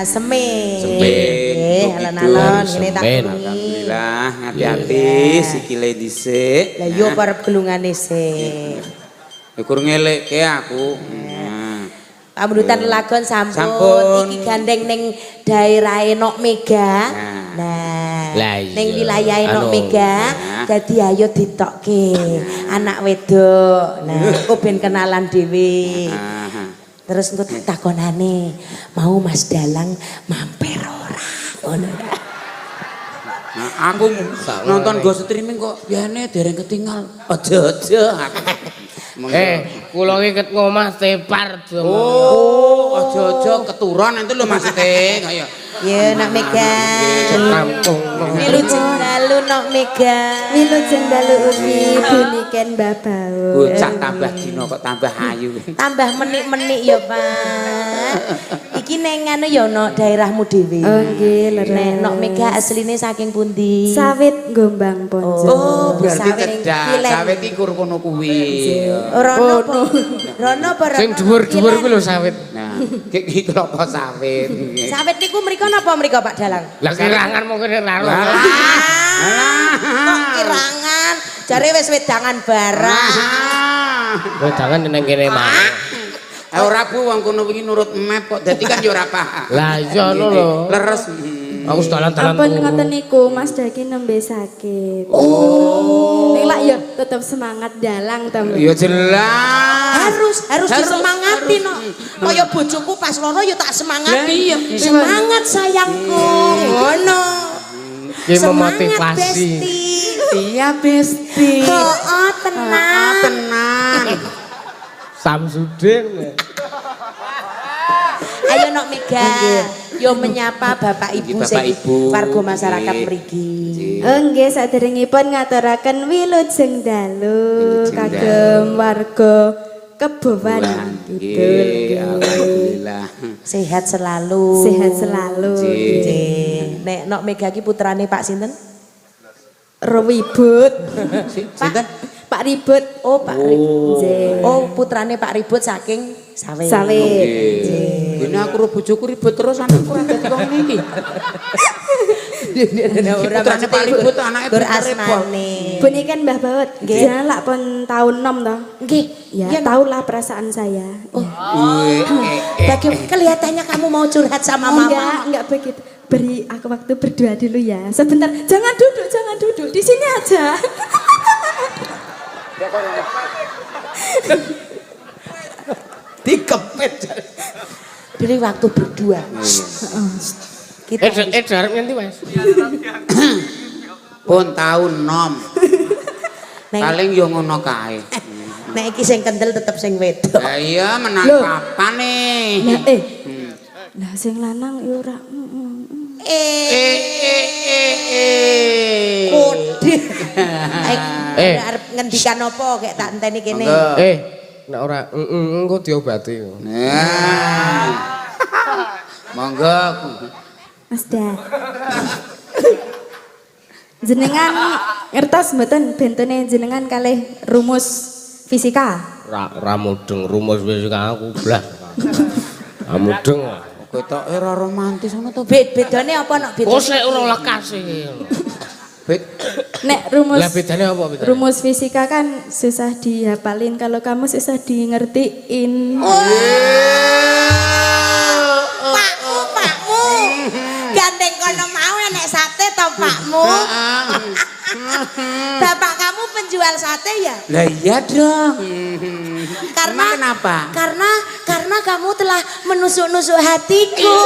Semen. Semen. Alon-alon ngene tak Semen. kurungi. Alhamdulillah hati-hati sikile dhisik. Lah yo parep gelungane sik. Ikur ngelekke aku. Nah. Pamrutan lagon sampun. Sampun. Iki gandeng ning daerah Enok Mega. Nah. Lah iya. Ning wilayah Enok Anu. Mega. Dadi ayo ditokke anak wedok. Nah, kok ben kenalan dhewe. Aha. Terus engko takonane, mau Mas Dalang mampir ora? Ngono. Nah, aku nonton go streaming kok biane dereng ketinggal. Aja-aja aku. Kula iki ket ngomah tepar. Oh, aja-aja keturon itu lho maksudnya kaya. Ya nak Mega. Kampung. Wilujeng dalu nak Mega. Wilujeng dalu ugi buniken Mbah Baut. Bocah tambah dino kok tambah ayu. Tambah menik-menik ya, Pak. Iki neng anu ya ono daerahmu dhewe. Oh nggih, leres. Nek nok Mega asline saking pundi? Sawit Gombang Ponco. Oh, berarti sawit ning cedak. Kilen. Sawit iki kono kuwi. Rono apa? Rono apa? Sing dhuwur-dhuwur kuwi lho sawit. Nah, iki apa sawit? Sawit niku mriko napa mriko Pak Dalang? Lah kirangan mungkin ora. Kok kirangan? Jare wis wedangan barang. Wes jangan neng kene mah. Ora Bu wong kono wingi nurut map kok dadi kan ya ora paham. Lah iya lho. Leres. Aku dalan-dalan Ampun ngoten niku Mas Daki nembe sakit. Oh. Nek lak ya tetep semangat dalang ta. Ya jelas. Harus disemangati no. Kaya bojoku pas loro ya tak semangati. Semangat sayangku. Ngono. Ki memotivasi. Iya Besti. Oh, tenang. Tenang. Samsudin. Ayo nok Mega. Yo menyapa Bapak Ibu Bapak sing Ibu. warga masyarakat Nggih. mriki. Oh nggih saderengipun ngaturaken wilujeng dalu Wilujeng kagem warga Kebowan Kidul. Nggih, alhamdulillah. Sehat selalu. Sehat selalu. Nggih. Nek nok Mega ki putrane Pak sinten? Rewibut. Sinten? Pak Ribut. Oh, Pak Ribut. Nggih. Oh, putrane Pak Ribut saking Sawit. Sawit. Ini aku ro bojoku ribet terus anakku ora dadi wong iki. Ora Putrane Pak Ribut anake berasmane. Bunikan Mbah Baut. Jangan lak pun tahun 6 toh. Nggih. Ya, tahulah perasaan saya. Oh. Bagaimana kelihatannya kamu mau curhat sama mama? Enggak begitu. Beri aku waktu berdua dulu ya. Sebentar. Jangan duduk. Di sini aja. Dikepet. Beri waktu berdua. Kita Edar ngendi Mas? Pun tahun 6. Neng, Paling yo ngono kae. nek iki sing kendel tetep sing wedok. Lah iya menang Loh. kapan nih? Nah, lah sing lanang ya ora. Kode. Arep ngendikan apa kayak tak enteni kene. Nek ora engko diobati. Nah. Monggo. Mas Da. Jenengan ngertos mboten bentene jenengan kalih rumus fisika? Ra mudeng rumus fisika aku blas. Mudeng. Ketoke ora romantis ngono to. Bedane apa nek bedane? Oh sik ora lekas iki. Nek rumus Lah bedane apa bedane? rumus fisika kan susah dihafalin kalau kamu susah di ngertiin. Pakmu. Gandeng kono mau nek sate to Pakmu. Bapak kamu penjual sate ya? Lah iya dong. Karena Emang kenapa? Karena kamu telah menusuk-nusuk hatiku.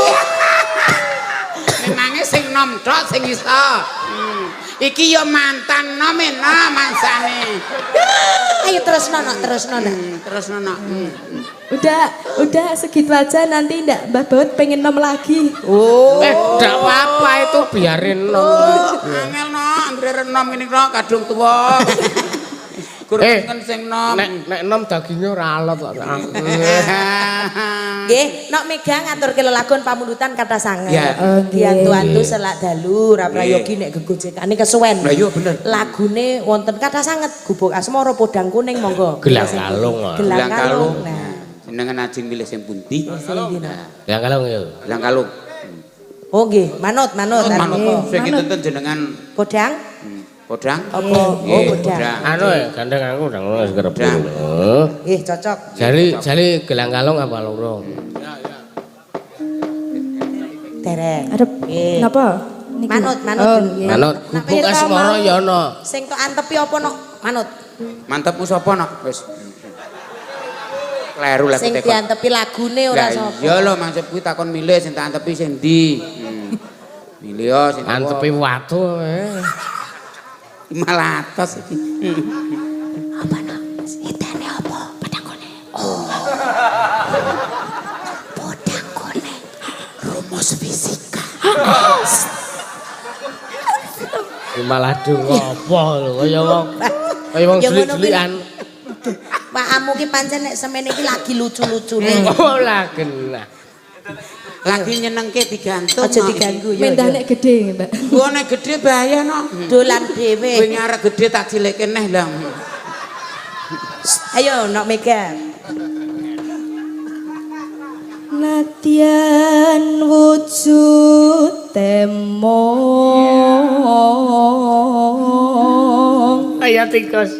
Memangnya sing nom tok sing iso. Iki yo mantan nom mansane. Ayo terus nono. Terus nono. Udah segitu aja nanti ndak Mbah Baut pengen nom lagi. Ndak apa-apa itu biarin. Angel no, anggere nom ngene kok kadung tuwa. Kurang sing nom. Nek nom dagingnya ora alot kok. Nggih, nok megang ngaturke lelagon pamundutan kata sanget. Ya. Diantu-antu selak dalu ra prayogi nek gegojekane kesuwen. Lah iya bener. Lagune wonten kata sanget Gubuk Asmara Podang Kuning monggo. Gelang kalung. Gelang kalung. Nah, Jenengan ajeng milih sing pundi? Gelang kalung ya. Gelang kalung. oh nggih, manut. Manut sing kinten jenengan Podang? Podang? Apa? Oh, Podang. Anu ya gandeng aku ndang wis kerep. Nggih, cocok. Jali gelang kalung apa loro? Derek. Arep napa? Niki. Manut. Manut Gubuk Asmara ya ana. Sing tok antepi apa nok? Manut. Mantepmu sapa nok? Wis. Kleru lah Sing ketek. diantepi lagune ora Lah sapa. iya lho maksud kuwi takon milih sing tak antepi sing ndi. Milih yo sing Antepi watu. malah atas iki. Apa nok? Itene apa? Padangkone. Podangkone. Rumus fisika. Malah dung apa lho kaya wong cilik-cilikan. Pak Amu ki pancen nek semene iki lagi lucu-lucune. Oh lah genah. Lagi nyenengke digantung. Aja diganggu ya. Mendah nek gede, Mbak. Gua nek gede bahaya no. Dolan dhewe. Kowe ngarep gede tak cilekke neh lah. Ayo nok megang. Nadyan wujud temong. Ayo tikus.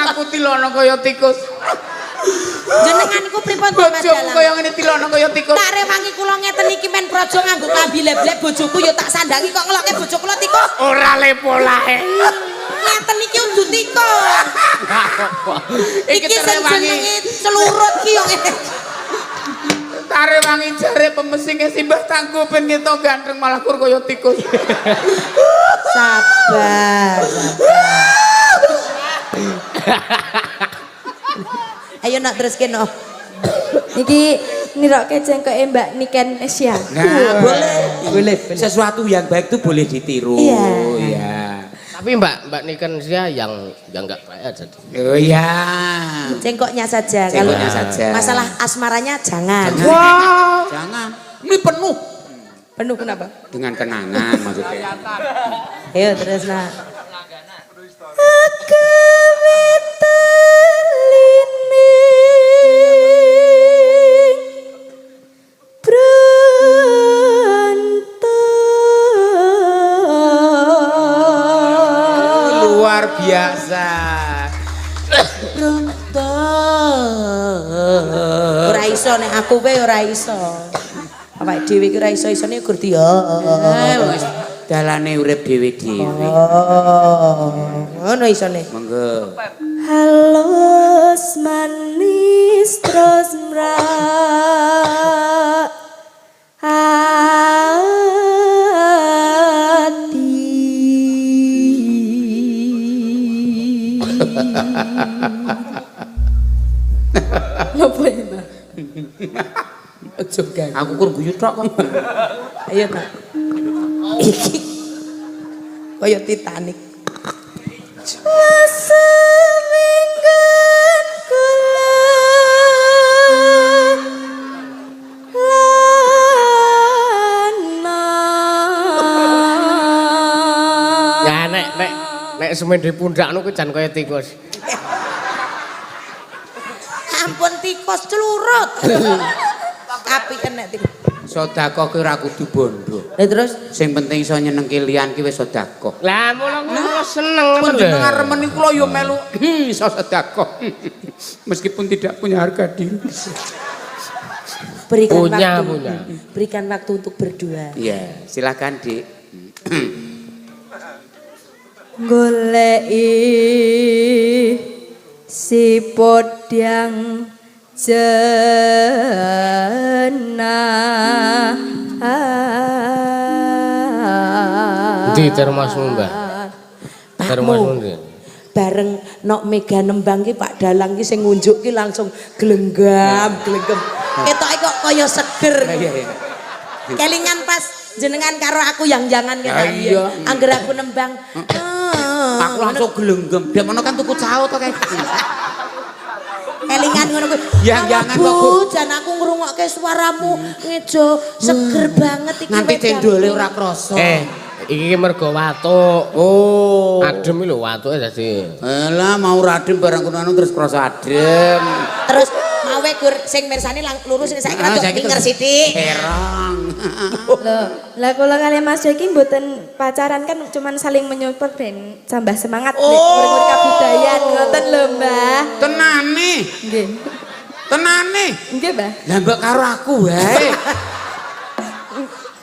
Aku tilono kaya tikus. Jenengan iku pripun to Mas Bojoku Dalang? kaya ngene tilono kaya tikus. Tak rewangi kula ngeten iki men praja nganggo klambi leblek bojoku ya tak sandangi kok ngeloke bojo kula tikus. Ora lepo lae. Ngeten iki undu tikus. Iki sing jenenge celurut ki yo ngene. Tare wangi jare pemesinge Simbah Tangguh ben ketok ganteng malah kur kaya tikus. Sabar. Ayo nak teruske no. Iki nirokke cengkoke Mbak Niken Asia. Nah, boleh. Sesuatu yang baik itu boleh ditiru. Iya. Tapi Mbak Niken Sia yang enggak baik aja. Oh iya. Cengkoknya saja. Cengkoknya Kalau saja. masalah asmaranya jangan. Wah, jangan. Ini penuh Penuh kenapa? dengan kenangan maksudnya. Ayo terus nak. Luar biasa. Ora iso nek aku wae ora iso. Awake dhewe ki ora iso-isone gur dia. Dalane urip dhewe-dhewe. Ngono isone. Monggo. Halus manis terus mrak hati. Mbah. Aja ganggu. Aku kur guyu tok kok. Ayo nak. Iki kaya Titanic. Seminggan kula Ya nek semene pundakno ku jan kaya tikus. ampun tikus celurut. Tapi kena tikus. Sedekah ki ora kudu bondo. Lah terus Sing penting iso nyenengke liyan ki wis sedekah. Lah mula seneng Pun ngoten lho. jenengan remen kula ya melu iso sedekah. Meskipun tidak punya harga diri. berikan Punya. Berikan waktu untuk berdua. Iya, silakan Dik. goleki si podyang jenah Di termasmu Mbah. Termasmu ndi? Bareng nok mega nembang ki Pak Dalang ki sing ngunjuk ki langsung glenggam. Ketoke kok kaya seger. Kelingan pas jenengan karo aku yang jangan kena Iya. Angger aku nembang. Aku langsung gelenggem. Dia mana kan tuku caut to kayak Kelingan ngono kuwi. Yang jangan kok, Bu, jan aku ngrungokke suaramu ngejo seger banget iki. nganti wedang. cendole ora krasa. Iki mergo watuk. Oh. Adem iki lho watuke dadi. Alah mau radem barang kono terus krasa adem. Terus mawe gur sing mirsani lurus ini saiki rada pinger sithik. Herang. Loh, lah kula kali Mas Jeki mboten pacaran kan cuman saling menyupport ben tambah semangat urip kabudayan ngoten lho, Mbah. Tenane. Nggih. Tenane. Nggih, Mbah. Lah mbok karo aku wae.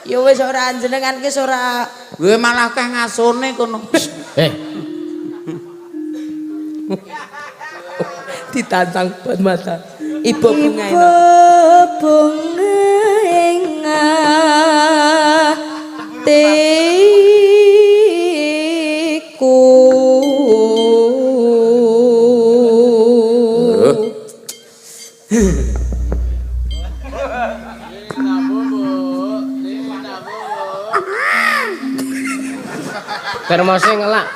Ya wis ora jenengan ki ora Gue malah keh ngasone kono. ditantang buat mata. Ibu bunga Ibu bunga hatiku Termose ngelak.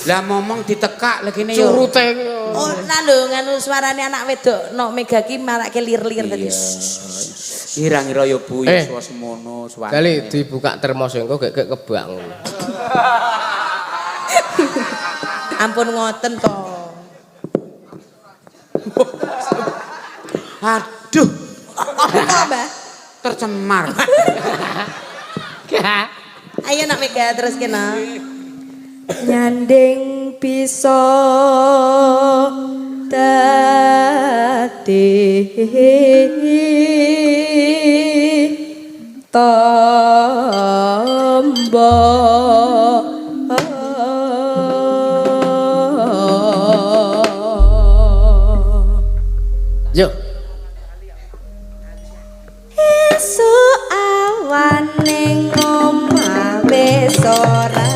Lah momong ditekak lagi ne yo. Curute. Oh, nah lho nganu suarane anak wedok nok mega ki marake lir-lir tadi. Kira-kira yo Bu ya semono suwane. Kali dibuka termos engko gek kebak ngono. Ampun ngoten to. Aduh, Apa, Mbah? tercemar. Ayo nak mega terus kena. nyanding bisa dadi tombo Yuk. esuk awan ning omah wis ora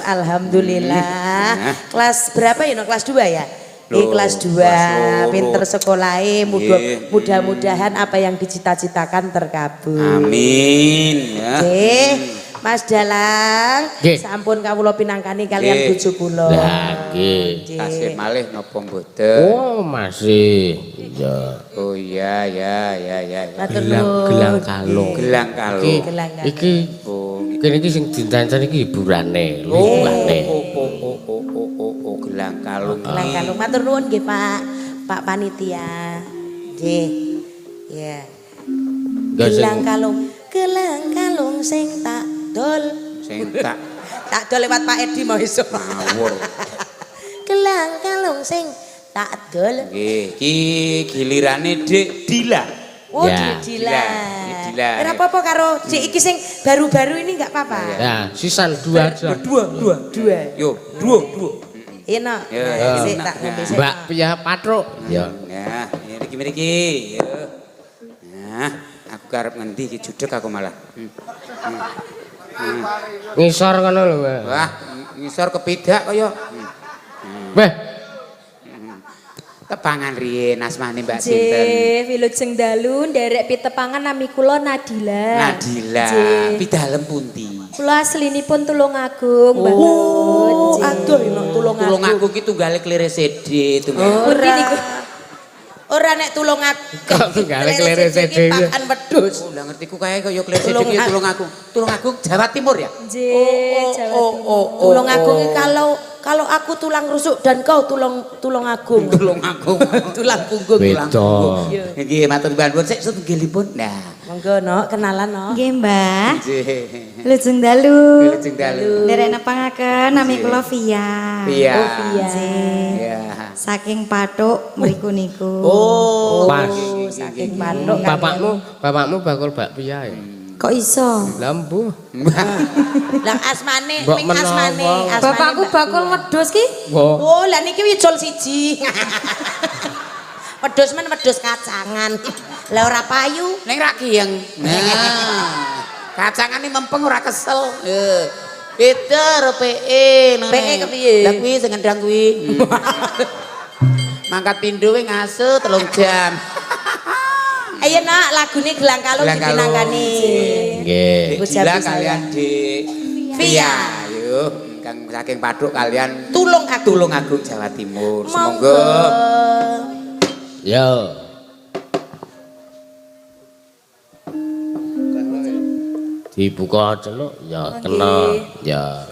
Alhamdulillah. Kelas berapa ya? Kelas 2 ya? Kelas 2. Pinter sekolahnya. Mudah-mudahan apa yang dicita-citakan terkabul. Amin ya. Mas Dalang, sampun kawula pinangkani kalian bojo kula. Lah nggih. Tasih malih napa mboten? Oh, masih. Iya. Oh iya ya. Gelang kalung. Gelang kalung. Iki kene iki sing dintancen iki hiburane, libuane. Oh, gelang kalung. Gelang kalung. Matur nuwun nggih, Pak Panitia. Nggih. Ya. Gelang kalung sing tak dol. Tak dol lewat Pak Edi mau iso. Ngawur. Gelang kalung sing tak dol. Nggih, iki gilirane Dik Dila. Oh, ya. Dila. Ora apa-apa karo Dik iki sing baru-baru ini enggak apa-apa. Ya, sisan 2 aja. Dua. Yo, dua. Enak. Sik tak ngombe sik. Mbak Pia Patruk. Ya. Nah, mriki. Yo. Nah, aku karep ngendi iki judeg aku malah. Ngisor ngono lho, Mbak. Wah, ngisor kepidak kaya. Weh. Tepangan riyen asmane Mbak sinten? Wilujeng dalu nderek pitepangan nami kula Nadila. Nadila. Pidalem pundi? Kula aslinipun Tulungagung, Mbak. Oh, aduh Tulungagung. Tulungagung ki tunggale klere CD tunggal. Pundi niku? Ora nek Tulungagung. Kok tunggale klere CD. Pakan wedhus. Lah ngerti ku kae kaya klere CD ki Tulungagung. Tulungagung Jawa Timur ya? Nggih, Jawa Timur. Tulungagung kalau kalau aku tulang rusuk dan kau tulang agung. Tulung aku. Tulang punggung. Beda. Nggih, matur nuwun sik setunggalipun. Nah. Monggo no, kenalan no. Nggih, Mbah. Nggih. Lujeng dalu. Lujeng dalu. Nderek nepangaken nami kula Via. Iya. Oh, Via. Iya. Saking Pathuk mriku niku. Oh, Pas. saking Pathuk kan. Bapakmu bakul bakpia ya. Kok iso? Lampu. Lah asmane, Mbok ming asmane. menawa. Bapakku bakul wedhus ki. Oh, lah niki wijol siji. Wedhus men wedhus kacangan. Lah ora payu. Ning ra kiyeng. Nah. Kacangane mempeng ora kesel. Beda karo PE. PE kepiye? Lah kuwi sing ngendang kuwi. Mangkat pindho wing ngaso 3 jam. Ayo nak lagune gelang kalung dipinangkani. Nggih. Ibu Jila Jabu kalian saya. di Via. Ayo, ingkang saking Pathuk kalian Tulung Agung Jawa Timur. Semoga Yo. Dibuka celuk ya kena ya.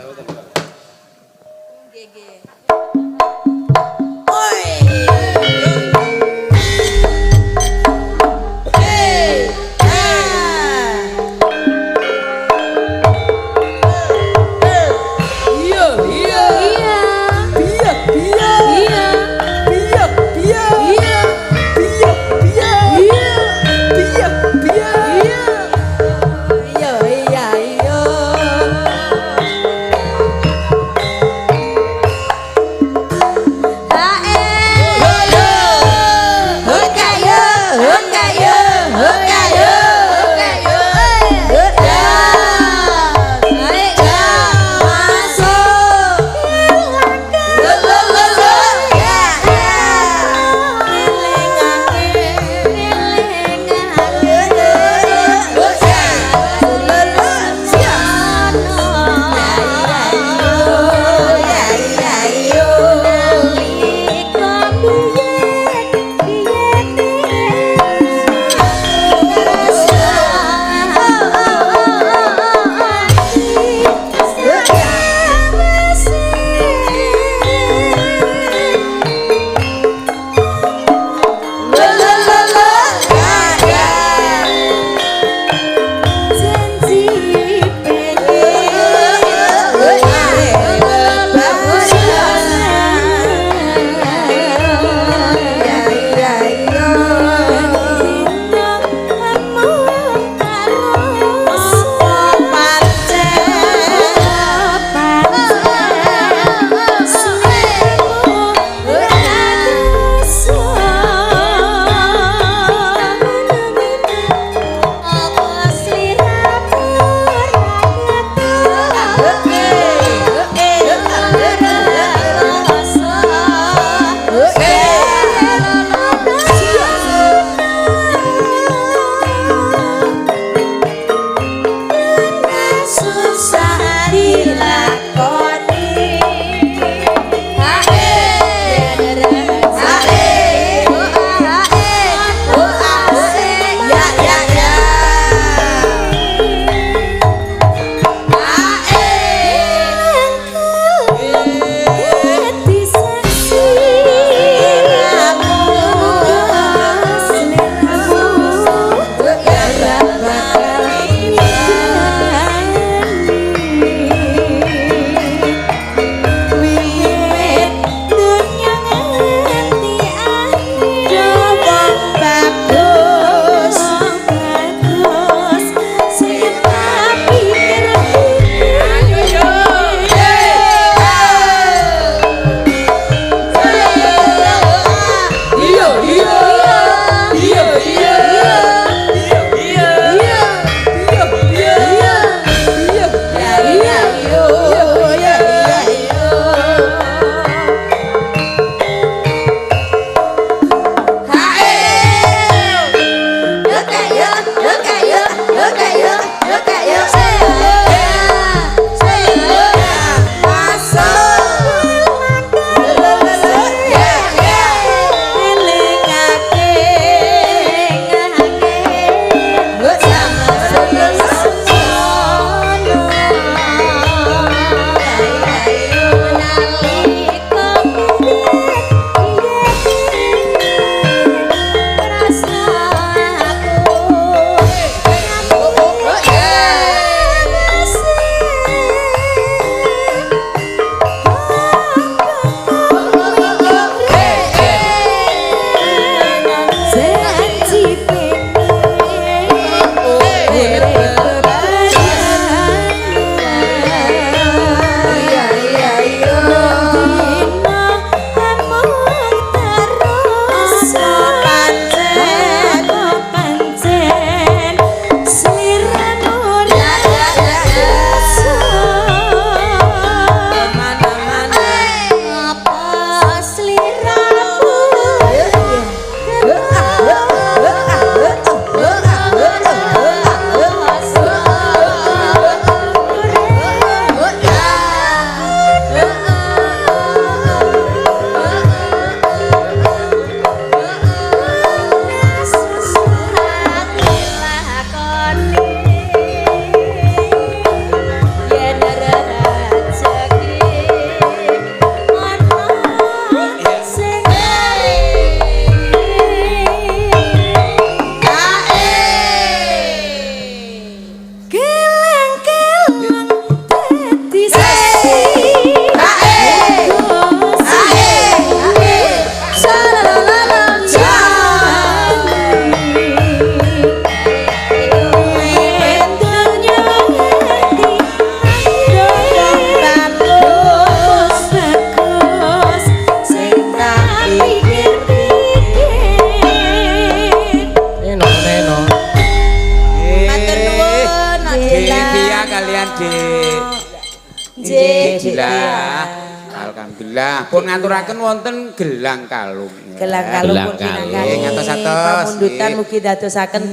Alhamdulillah. Alhamdulillah. Pun ngaturaken wonten gelang kalung. Gelang kalung pun Gelang kalung. kinangkani Ngatos-atos. pamundutan mugi dadosaken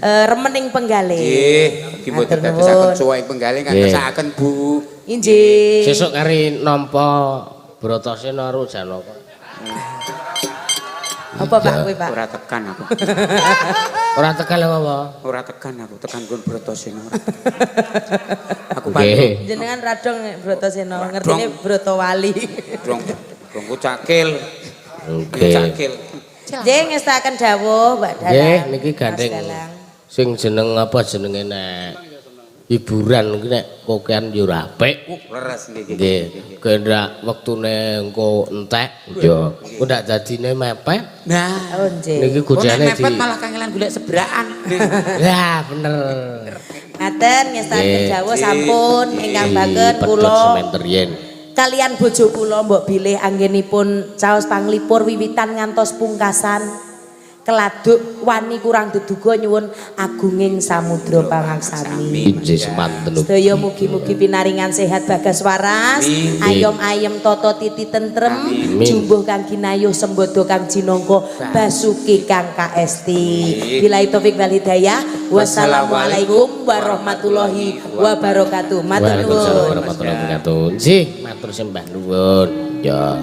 remening penggalih. Nggih, mugi boten Matur dadosaken nuwun. suwek penggalih ngatosaken Bu. Injih. Sesuk kari nampa Bratasena karo Janaka. Apa Pak kowe Pak? Ora tekan aku. Ora tekan lho apa? Ora tekan aku, tekan gun Bratasena. Aku Nggih. Jenengan radong Bratasena, ngertine Bratawali. Dongku cakil. Nggih. Cakil. Nggih ngestaken dawuh Mbak Dalang. Nggih niki Mas gandeng Dalang. sing jeneng apa jenenge nek hiburan iki nek kokean yo ora apik. Leres nggih. Nggih, kendak wektune engko entek yo. Engko ndak dadine mepet. Nah, Oh nggih. Niki kok nek gojane mepet di. malah kangelan golek sebrakan. Ya bener. Ngaten ngestaken Nggih. dawuh sampun ingkang baken Pedhot kula sementer yen. kalian bojo kula mbok bilih anggenipun caos panglipur wiwitan ngantos pungkasan keladuk wani kurang deduga nyuwun agunging samudra pangaksami. Injih semanten. Sedaya mugi-mugi pinaringan sehat bagas waras, Amin. ayem-ayem toto titi tentrem, Amin. jumbuh kang kinayuh sembodo kang jinangka, basuki kang kaesti. Billahi taufik wal hidayah. Wassalamualaikum warahmatullahi wabarakatuh. Matur Waalaikumsalam nuwun. warahmatullahi wabarakatuh. Nggih, matur sembah nuwun. Ya.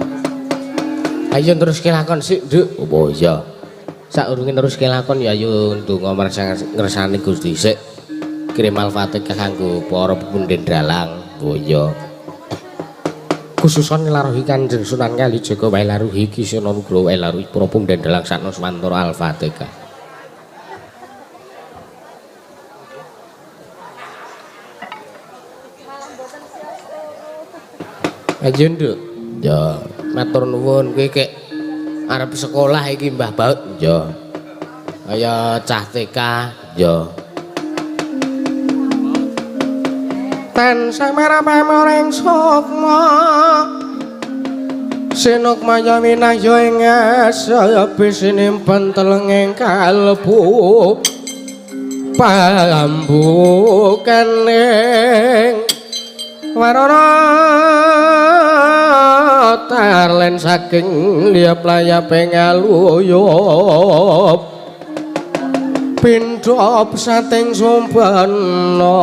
Ayo terus kelakon sik, Nduk. Oh iya. Saurunge terus kelakon ya ayo ndonga ngersani Gusti sik. Kirim Al-Fatihah kanggo para pepundhen dalang. Oh iya. Khususon laruhi Kanjeng Sunan Kalijaga wae laruhi Kisana Nugroho wae laruhi para pepundhen dalang sakno swantara Al-Fatihah. Ayo Nduk. Ya, matur nuwun kowe kek arep sekolah iki Mbah Baut. Ya. Kaya cah TK, ya. Tan samara pamoreng sukma. Sinuk maya winahya ing asaya bisinim pentelenging kalbu. Pambukaning warana tarlen saking liap layape ngaluyup pindhop sating sumpana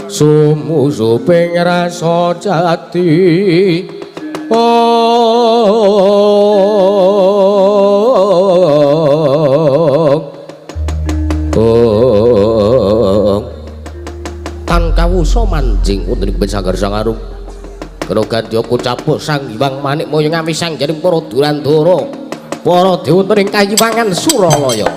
sumusuping rasa jati tan kawusa manjing wonten ing Sagar Sangarum kena gandya kucapuk Sang Hyang Manik Maya ngami sang jaring para durandara para dewa wonten ing Kayiwangan Suralaya